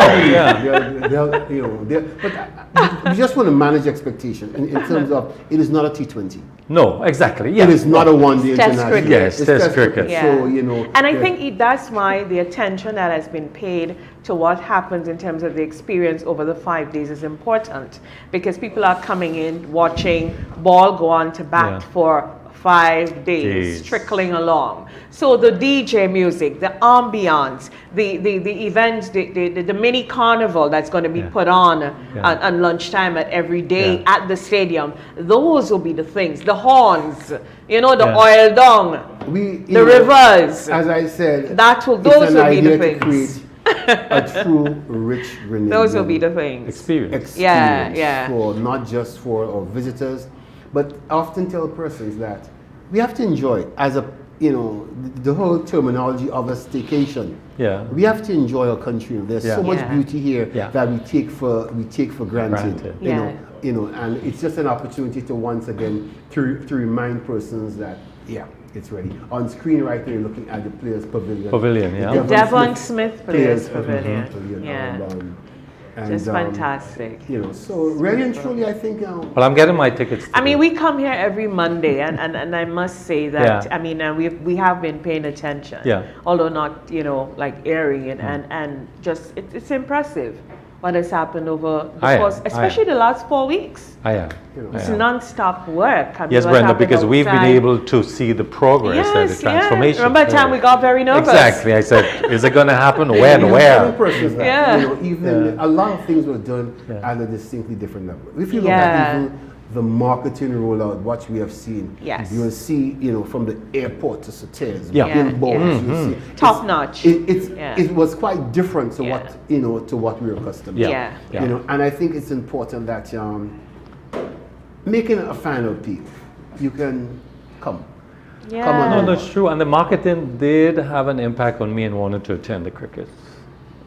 But we just want to manage expectation in terms of it is not a T20. No, exactly. It is not a one-day international. Cricket. Yes, test cricket. So, you know. And I think that's why the attention that has been paid to what happens in terms of the experience over the 5 days is important, because people are coming in, watching ball go on to bat for 5 days, trickling along. So the DJ music, the ambiance, the events, the mini carnival that's going to be put on at lunchtime at every day at the stadium, those will be the things. The horns, you know, the oil dung, the rivers. As I said, those will be the things. A true rich Grenadian. Those will be the things. Experience. For not just for our visitors, but I often tell persons that we have to enjoy it. As a you know, the whole terminology of a staycation. Yeah. We have to enjoy our country. There's Yeah. so much Yeah. beauty here Yeah. that we take for granted. Granted. Yeah. You know, and it's just an opportunity to once again to remind persons that it's ready. On screen right there, you're looking at the Players Pavilion. Pavilion, yeah. The Devon Smith Players Pavilion. Yeah. And, Just fantastic. You know, so really and truly, I think. Well, I'm getting my tickets. I mean, today. we come here every Monday, and I must say that, Yeah. I mean, we have been paying attention. Yeah. Although not, you know, like airing it, and just, it's impressive what has happened over the course, especially the last 4 weeks. I am. It's non-stop work. I mean, Yes, what Brenda, happened because we've been outside. able to see the progress and the transformation. Remember the time we got very nervous? Exactly. I said, is it going to happen? When? Where? Yeah. You know, even a lot of things were done at a distinctly different level. If you look at even the marketing rollout, what we have seen, Yes. you will see, you know, from the airport to Sauters, Yeah. billboards, you see, Top notch. It was quite different to Yeah. what, you know, to what we're accustomed to. Yeah. Yeah. You know, and I think it's important that making a final appeal, you can come. Yeah. Come on No, over. that's true. And the marketing did have an impact on me in wanting to attend the cricket.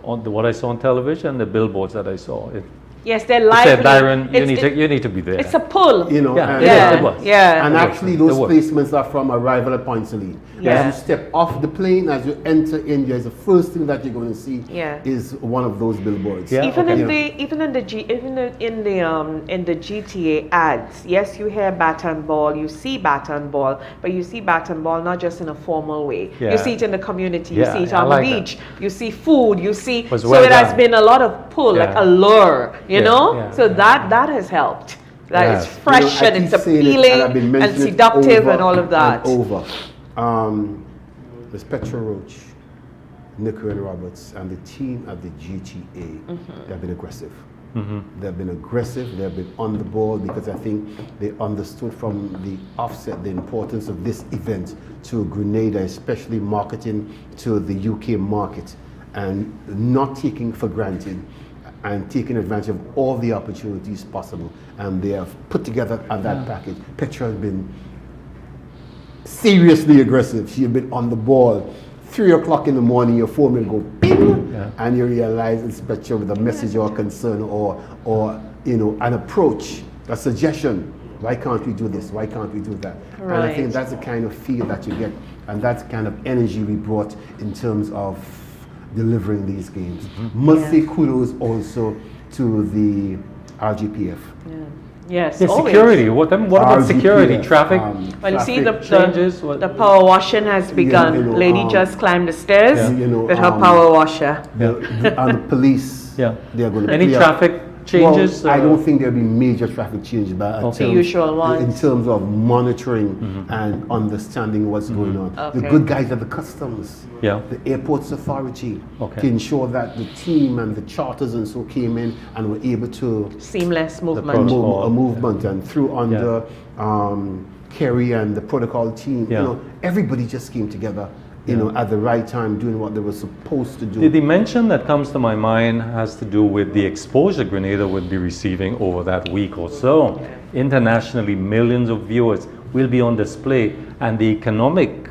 On what I saw on television, the billboards that I saw, it Yes, they're it lively. said, Darren, It's- you need to be there. It's a pull. You know, Yeah, and, Yeah, it was. yeah. and actually those It was. placements are from arrival at points of lead. Yeah. As you step off the plane, as you enter India, the first thing that you're going to see Yeah. is one of those billboards. Yeah. Even okay. in the GTA ads, yes, you hear bat and ball, you see bat and ball, but you see bat and ball not just in a formal way. Yeah. You see it in the community, you Yeah, see it I on like the that. beach, you see food, you see. Was So well it has done. been a lot of pull, like Yeah. a lure, you Yeah, know. yeah, So that has helped. That Yeah. it's fresh You know, I and it's keep saying it, appealing I've been and mentioning it seductive over and all of that. and over. There's Petra Roach, Nico and Roberts, and the team at the GTA. They have been aggressive. They have been aggressive. They have been on the ball because I think they understood from the offset the importance of this event to Grenada, especially marketing to the UK market, and not taking for granted and taking advantage of all the opportunities possible. And they have put together that package. Petra has been seriously aggressive. She has been on the ball. 3 o'clock in the morning, your phone will go ping, and you realize it's Petra with a message or a concern or you know, an approach, a suggestion. Why can't we do this? Why can't we do that? And I think Right. that's the kind of feel that you get, and that's the kind of energy we brought in terms of delivering these games. Must say kudos also to the RGPF. Yes, Yeah, always. security. What about security? RGPF, Traffic? Well, you see, the traffic changes, what- the power washing has begun. you know, Lady just climbed the stairs you know, with her power washer. And the police, Yeah. they're going to Any play traffic changes? Well, I don't think there'll be major traffic changes, but The usual ones. in terms of monitoring and understanding what's going on. The Okay. good guys at the customs, Yeah. the airports authority, Okay. to ensure that the team and the charters and so came in and were able to Seamless movement. protocol. a movement and through under Kerry and the protocol team. Yeah. You know, everybody just came together. You know, at the right time, doing what they were supposed to do. The dimension that comes to my mind has to do with the exposure Grenada would be receiving over that week or so. Internationally, millions of viewers will be on display, and the economic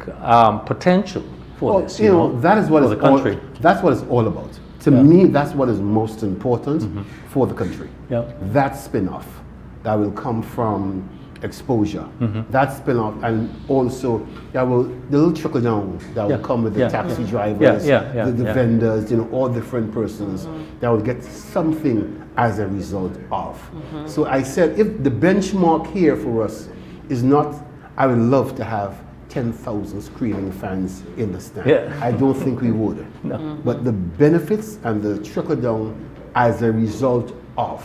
potential for Well, this, you know, that is what for it's the country. that's what it's all about. To me, that's what is most important for the country. Yeah. That spin-off that will come from exposure, that spin-off, and also the little trickle down that will come with the taxi drivers, the vendors, you know, all different persons that will get something as a result of. So I said, if the benchmark here for us is not, I would love to have 10,000 screaming fans in the stand. Yeah. I don't think we would. No. But the benefits and the trickle down as a result of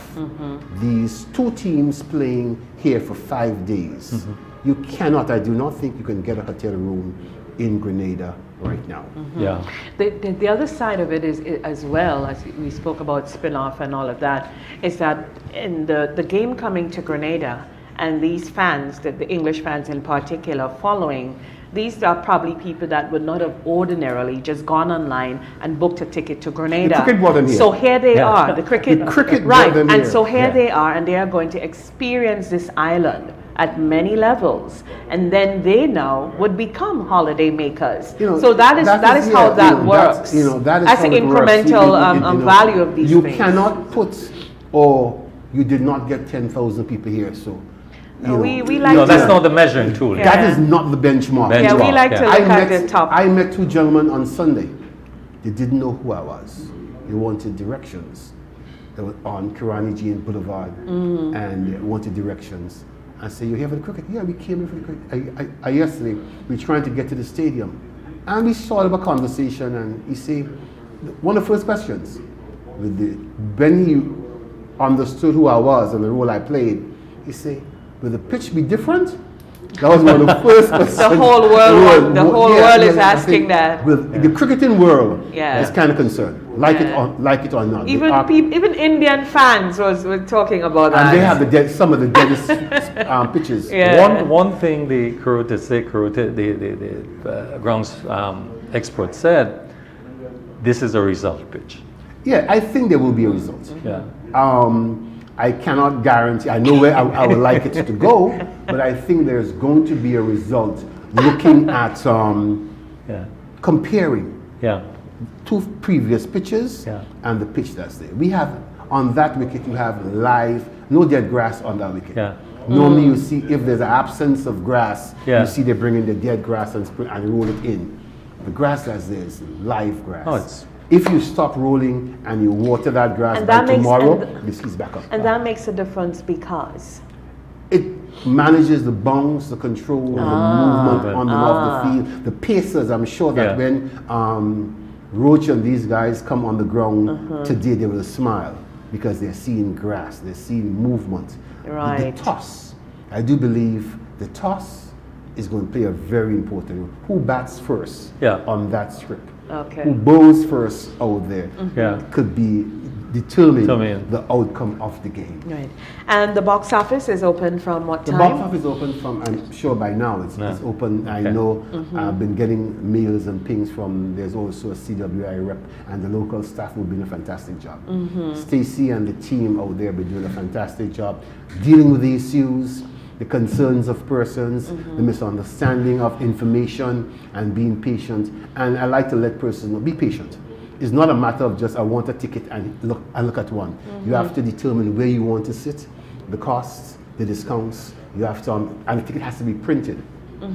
these two teams playing here for 5 days. You cannot, I do not think you can get a hotel room in Grenada right now. Yeah. The other side of it is as well, as we spoke about spin-off and all of that, is that in the game coming to Grenada, and these fans, the English fans in particular, following, these are probably people that would not have ordinarily just gone online and booked a ticket to Grenada. The cricket brought them here. So here they are, the cricket The cricket right, brought them and here. so here they are, and they are going to experience this island at many levels, and then they now would become holiday makers. You know, So that is how that works. That is that's how the it works. incremental value of these you things. You cannot put, or you did not get 10,000 people here, so. We like No, that's to- not the measuring tool. Yeah. That is not the benchmark. Yeah, we like to look at the top. I met two gentlemen on Sunday. They didn't know who I was. They wanted directions. They were on Kirani Jean Boulevard, and they wanted directions. I said, "You're here for the cricket?" "Yeah, we came here for the cricket." Yesterday, we were trying to get to the stadium, and we started a conversation. And he said, one of the first questions, when he understood who I was and the role I played, he said, "Will the pitch be different?" That was one of the first questions. The whole world is asking that. The cricketing world Yeah. is kind of concerned, like it or not. Even Indian fans were talking about that. And they have some of the deadest pitches. Yeah. One thing the grounds expert said, this is a result pitch. Yeah, I think there will be a result. Yeah. I cannot guarantee, I know where I would like it to go, but I think there's going to be a result looking at comparing two previous pitches and the pitch that's there. We have, on that wicket, you have live, no dead grass on that wicket. Yeah. Normally you see, if there's an absence of grass, Yeah. you see they bring in the dead grass and roll it in. The grass that's there is live grass. If you stop rolling and you water that grass And by that makes- tomorrow, and- this is back up. And that makes a difference because It manages the bounce, the control, the movement on and off the field. The pacers, I'm sure that when Roach and these guys come on the ground today, they will smile because they're seeing grass, they're seeing movement. Right. The toss, I do believe the toss is going to play a very important role. Who bats first on that strip? Okay. Who bowls first out there could be determine the outcome of the game. Right. And the box office is open from what The time? box office is open from, I'm sure by now it's open. I know I've been getting mails and pings from, there's also a CWI rep, and the local staff have been doing a fantastic job. Stacy and the team out there have been doing a fantastic job dealing with the issues, the concerns of persons, the misunderstanding of information, and being patient. And I like to let persons know, be patient. It's not a matter of just, I want a ticket and look at one. You have to determine where you want to sit, the costs, the discounts. You have to, and the ticket has to be printed.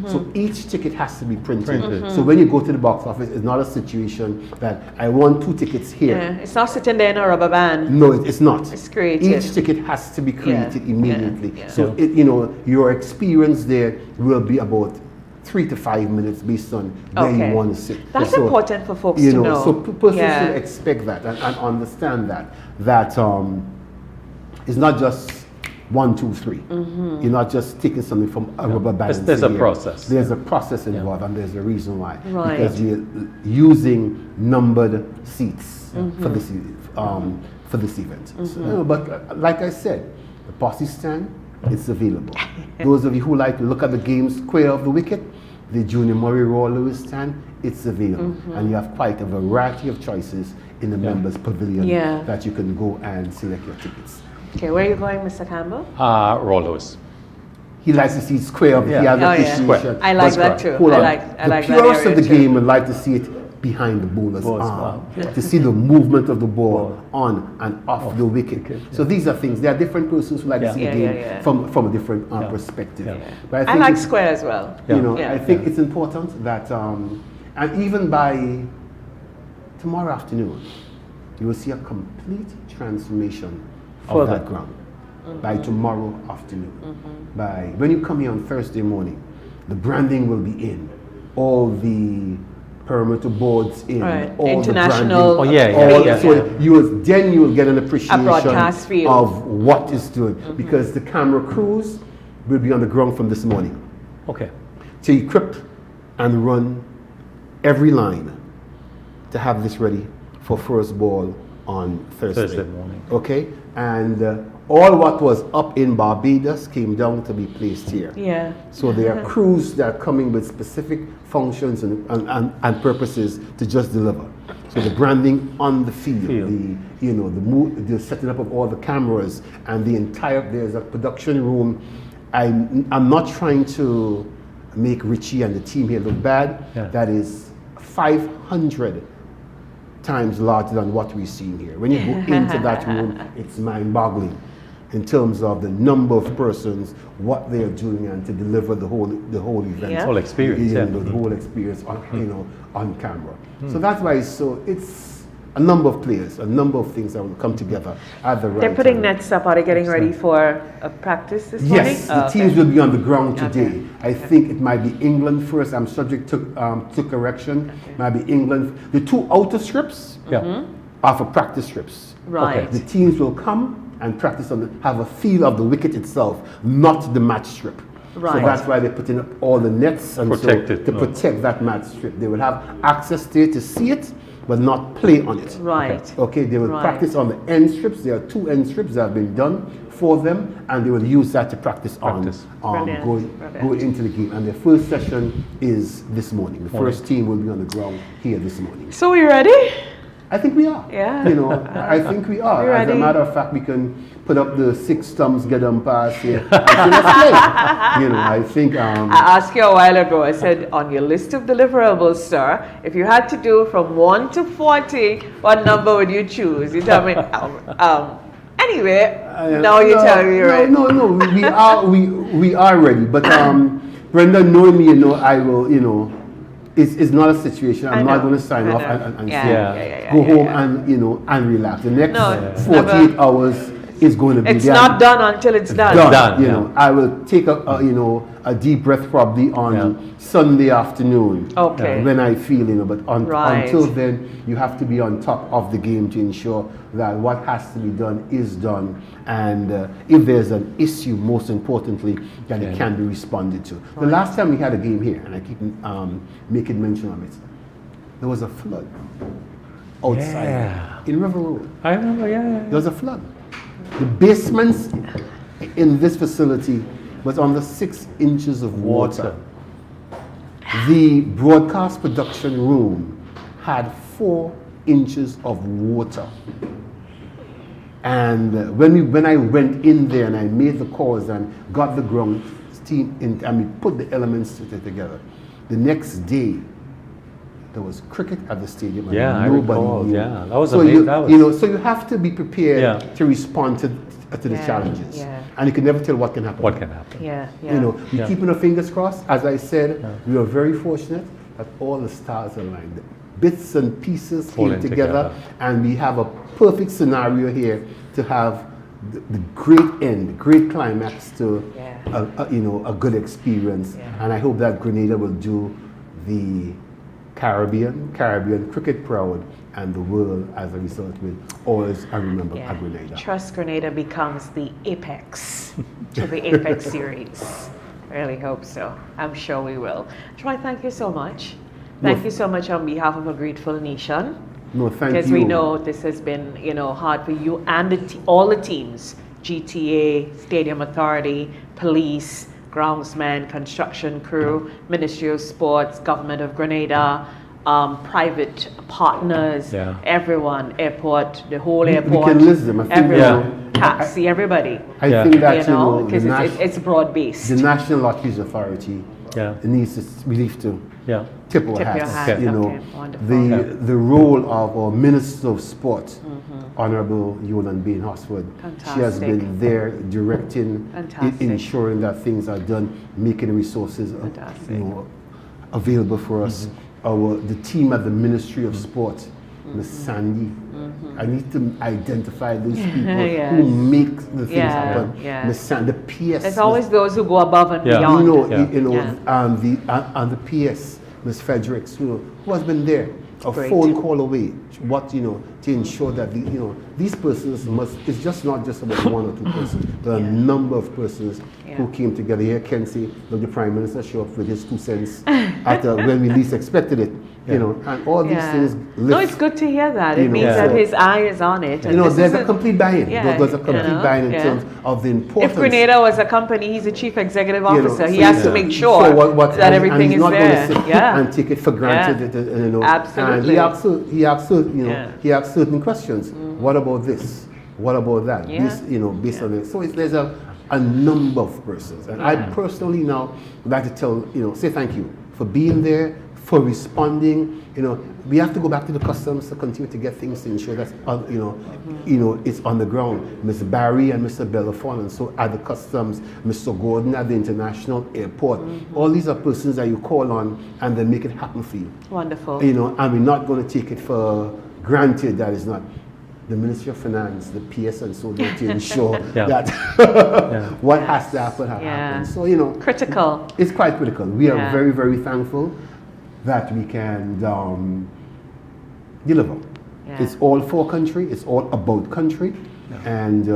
So each ticket has to be printed. So when you go to the box office, it's not a situation that I want 2 tickets here. Yeah. It's not sitting there in a rubber band. No, it's not. It's created. Each ticket has to be created immediately. Yeah. So your experience there will be about 3 to 5 minutes based on where you want to sit. That's so, important for folks to know. So persons should expect that and understand that it's not just 1, 2, 3. You're not just taking something from a rubber band. There's a process. There's a process involved, and there's a reason why. Right. Because we're using numbered seats for this event. So, but like I said, the posse stand, it's available. Those of you who like to look at the game square of the wicket, the Junior Murray Royal Lewis stand, it's available. And you have quite a variety of choices in the members' pavilion that you can go and select your tickets. Okay, where are you going, Mr. Campbell? Rollers. He likes to see it square of the appreciation. I like that too. Hold on. I like the that purists area of the too. game would like to see it behind the bowler's arm, to see the movement of the ball on and off the wicket. So these are things. There are different persons who like to see the game from a different perspective. But I like square as well. I think it's important that, and even by tomorrow afternoon, you will see a complete transformation of that ground. By tomorrow afternoon. By when you come here on Thursday morning, the branding will be in. All the perimeter boards in. All International. The branding. So you will get an appreciation broadcast field of what is doing. Because the camera crews will be on the ground from this morning. Okay. To equip and run every line to have this ready for first ball on Thursday morning. Okay? And all what was up in Barbados came down to be placed here. Yeah. So there are crews that are coming with specific functions and purposes to just deliver. So the branding on the field, the setting up of all the cameras and the entire, there's a production room I'm not trying to make Richie and the team here look bad. Yeah. That is 500 times larger than what we're seeing here. When you go into that room, it's mind-boggling in terms of the number of persons, what they are doing, and to deliver the whole event, Yeah. Whole experience, you yeah. know, the whole experience on on camera. So that's why it's a number of players, a number of things that will come together at the right They're putting time. nets up. Are they getting ready for a practice this morning? Yes, the Oh, okay. teams will be on the ground today. Okay. I think it might be England first. I'm subject to correction. Might be England. The two outer strips Yeah. are for practice strips. Right. The teams will come and practice have a feel of the wicket itself, not the match strip. Right. So that's why they're putting up all the nets and Protect it, to no. protect that match strip. They will have access to it to see it, but not play on it. Right. Okay, they will Right. practice on the end strips. There are 2 end strips that have been done for them, and they will use that to practice. Practice. Brilliant, going brilliant. into the game. And the first session is this morning. The first team will be on the ground here this morning. So we ready? I think we are. Yeah. You know, I think we are. We As a ready? matter of fact, we can put up the 6 thumbs, get them past here. And say, let's play. You know, I think. I asked you a while ago, I said, on your list of deliverables, sir, if you had to do from 1 to 40, what number would you choose? You tell me. Anyway, now you tell me you're right. No, we are ready. But Brenda, knowing me, you know, I will, you know, it's not a situation. I'm not know, going to sign I off know. and Yeah, say, yeah, go home yeah. and, you know, and relax. The next No, 48 hours is going to be It's there. not done until it's done. Done, You yeah. know, I will take a deep breath probably on Sunday afternoon. Okay. When I feel, you know, but Right. until then, you have to be on top of the game to ensure that what has to be done is done. And if there's an issue, most importantly, that it can be responded to. The last time we had a game here, and I keep making mention of it, there was a flood outside Yeah. in River Road. I remember, yeah. There was a flood. The basements in this facility was under 6 inches of water. The broadcast production room had 4 inches of water. And when I went in there and I made the calls and got the ground team in, and we put the elements together, the next day there was cricket at the stadium. And Yeah, I nobody recall, knew. yeah. That was so amazing. you, That was- you know, so you have to be prepared Yeah. to respond to the Yeah, challenges. yeah. And you can never tell what can happen. What can happen? Yeah, yeah. You know, we're Yeah. keeping our fingers crossed. As I said, we are very fortunate that all the stars aligned. Bits and pieces came Falling together, together. and we have a perfect scenario here to have the great end, great climax to a good experience. Yeah. And I hope that Grenada will do the Caribbean cricket proud, and the world as a result will always remember Yeah. Grenada. Trust Grenada becomes the apex to the apex series. Really hope so. I'm sure we will. Troy, thank you so much. Thank you so much on behalf of a grateful nation. No, thank you. Because we know this has been, hard for you and all the teams, GTA, Stadium Authority, police, groundsmen, construction crew, Ministry of Sports, Government of Grenada, private partners, everyone, airport, the whole airport. We can list them. I think everyone, taxi, everybody. I think that, because it's broad-based. the National Lotteries Authority it needs to, we need to tip our Tip your hats. hat. You know, Okay, wonderful. the role of our Minister of Sport, Honorable Yolan Bain Hosford, she has Fantastic. been there directing, Fantastic. ensuring that things are done, making resources available for us. The team at the Ministry of Sport, Ms. Sandy. I need to identify those people who make the things happen. Ms. Sandy, the PS. There's always those who go above and beyond. The PS, Ms. Fredericks, who has been there, a Great. phone call away. To ensure that these persons it's just not just about 1 or 2 persons. There are a number of persons who came together. Here, Kenzie, the Prime Minister showed up with his 2 cents when we least expected it. And all these things. No, it's good to hear that. It means that his eye is on it. And there's a complete buy-in. There's a complete buy-in in terms of the importance. If Grenada was a company, he's the chief executive officer. He has to make sure that everything and is not there. Going to sit and take it for granted. Absolutely. And he asks certain questions. What about this? What about that? Based on it. So there's a a number of persons. And I personally now would like to tell, say thank you for being there, for responding. We have to go back to the customs to continue to get things to ensure that, it's on the ground. Ms. Barry and Mr. Belafon, and so at the customs, Mr. Gordon at the international airport. All these are persons that you call on and they make it happen for you. Wonderful. And we're not going to take it for granted that it's not. The Ministry of Finance, the PS, and so on to ensure that what has to happen happens. So, critical. It's quite critical. We are very, very thankful that we can deliver. Yeah. It's all for country, it's all about country, and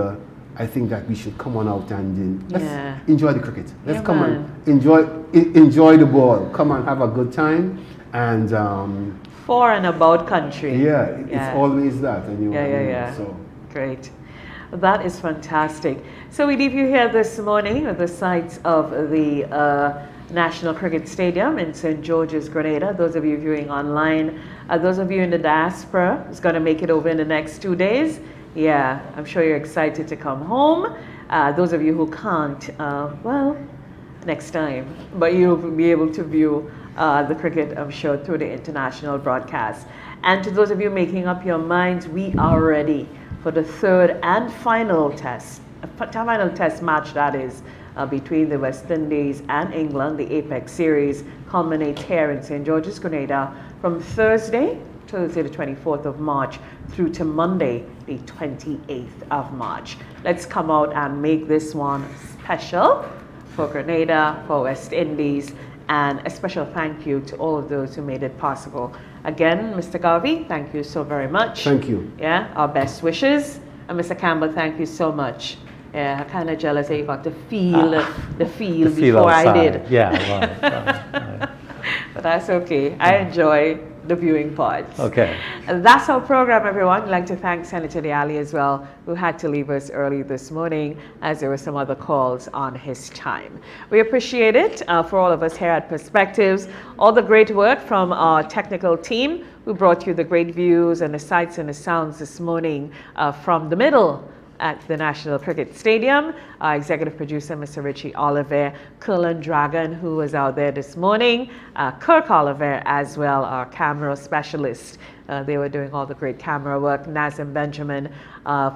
I think that we should come on out and let's enjoy the cricket. Let's come on, enjoy the ball. Come on, have a good time, and for and about country. It's always that. So. Great. That is fantastic. So we leave you here this morning at the sites of the National Cricket Stadium in St. George's, Grenada. Those of you viewing online, those of you in the diaspora who's going to make it over in the next 2 days, I'm sure you're excited to come home. Those of you who can't, next time. But you'll be able to view the cricket, I'm sure, through the international broadcast. And to those of you making up your minds, we are ready for the third and final test match, that is, between the West Indies and England. The Apex Series culminates here in St. George's, Grenada from Thursday the 24th of March through to Monday, the 28th of March. Let's come out and make this one special for Grenada, for West Indies, and a special thank you to all of those who made it possible. Again, Mr. Garvey, thank you so very much. Thank you. Our best wishes. And Mr. Campbell, thank you so much. I'm kind of jealous that you got to feel the feel before outside. I did. But that's okay. I enjoy the viewing parts. Okay. And that's our program, everyone. I'd like to thank Senator Diali as well, who had to leave us early this morning as there were some other calls on his time. We appreciate it for all of us here at Perspectives. All the great work from our technical team who brought you the great views and the sights and the sounds this morning from the middle at the National Cricket Stadium. Our executive producer, Mr. Richie Oliver, Cullen Dragon, who was out there this morning, Kirk Oliver as well, our camera specialist. They were doing all the great camera work. Nazim Benjamin,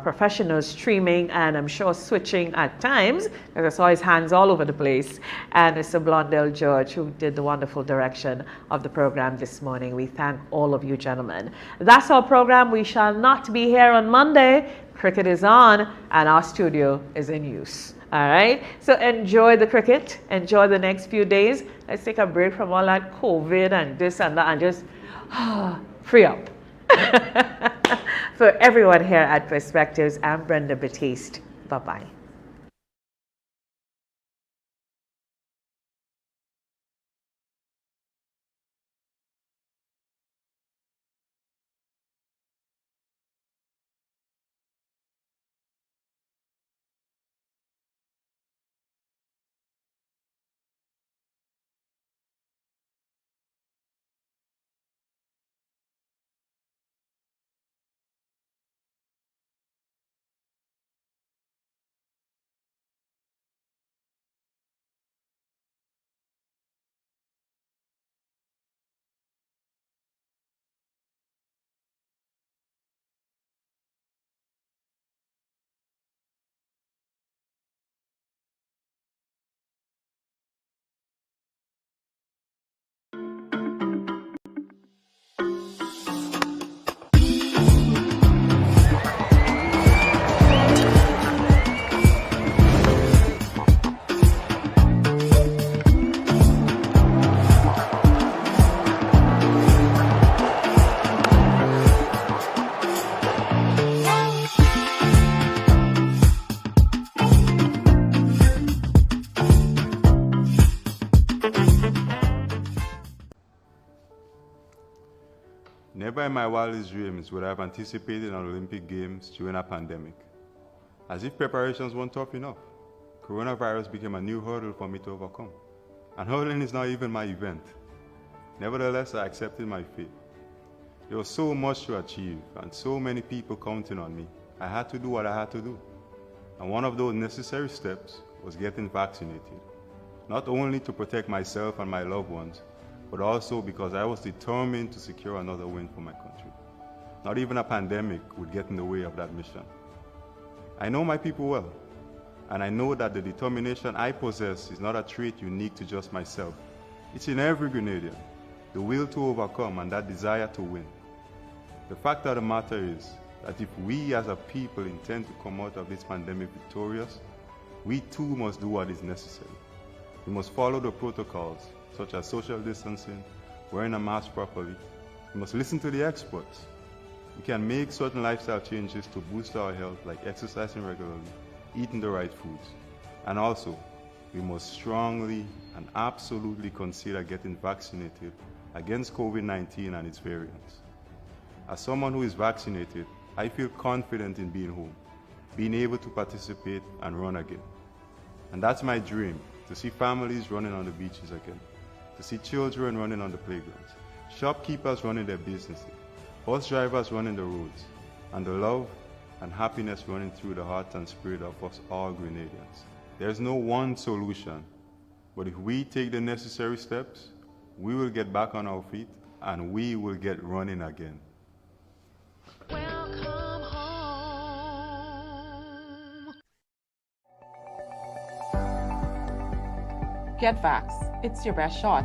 professional streaming and I'm sure switching at times, because I saw his hands all over the place. And Mr. Blondell George, who did the wonderful direction of the program this morning. We thank all of you gentlemen. That's our program. We shall not be here on Monday. Cricket is on and our studio is in use. All right, so enjoy the cricket, enjoy the next few days. Let's take a break from all that COVID and this and that and just free up. For everyone here at Perspectives, I'm Brenda Batiste. Bye-bye. Never in my wildest dreams would I have anticipated an Olympic Games during a pandemic. As if preparations weren't tough enough, coronavirus became a new hurdle for me to overcome. And hurdling is not even my event. Nevertheless, I accepted my fate. There was so much to achieve and so many people counting on me. I had to do what I had to do. And one of those necessary steps was getting vaccinated, not only to protect myself and my loved ones, but also because I was determined to secure another win for my country. Not even a pandemic would get in the way of that mission. I know my people well, and I know that the determination I possess is not a trait unique to just myself. It's in every Grenadian, the will to overcome and that desire to win. The fact of the matter is that if we as a people intend to come out of this pandemic victorious, we too must do what is necessary. We must follow the protocols, such as social distancing, wearing a mask properly. We must listen to the experts. We can make certain lifestyle changes to boost our health, like exercising regularly, eating the right foods. And also, we must strongly and absolutely consider getting vaccinated against COVID-19 and its variants. As someone who is vaccinated, I feel confident in being home, being able to participate and run again. And that's my dream, to see families running on the beaches again, to see children running on the playgrounds, shopkeepers running their businesses, bus drivers running the roads, and the love and happiness running through the heart and spirit of us all Grenadians. There's no one solution, but if we take the necessary steps, we will get back on our feet and we will get running again. Welcome home. Get vax. It's your best shot.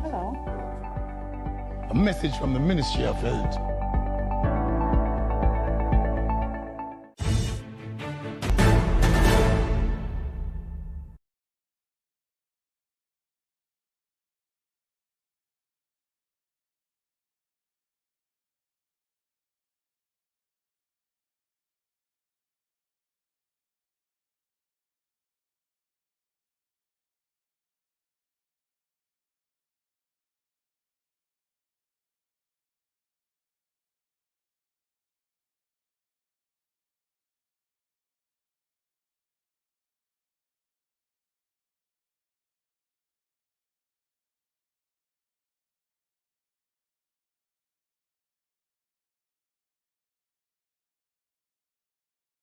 Hello. A message from the Ministry of Health.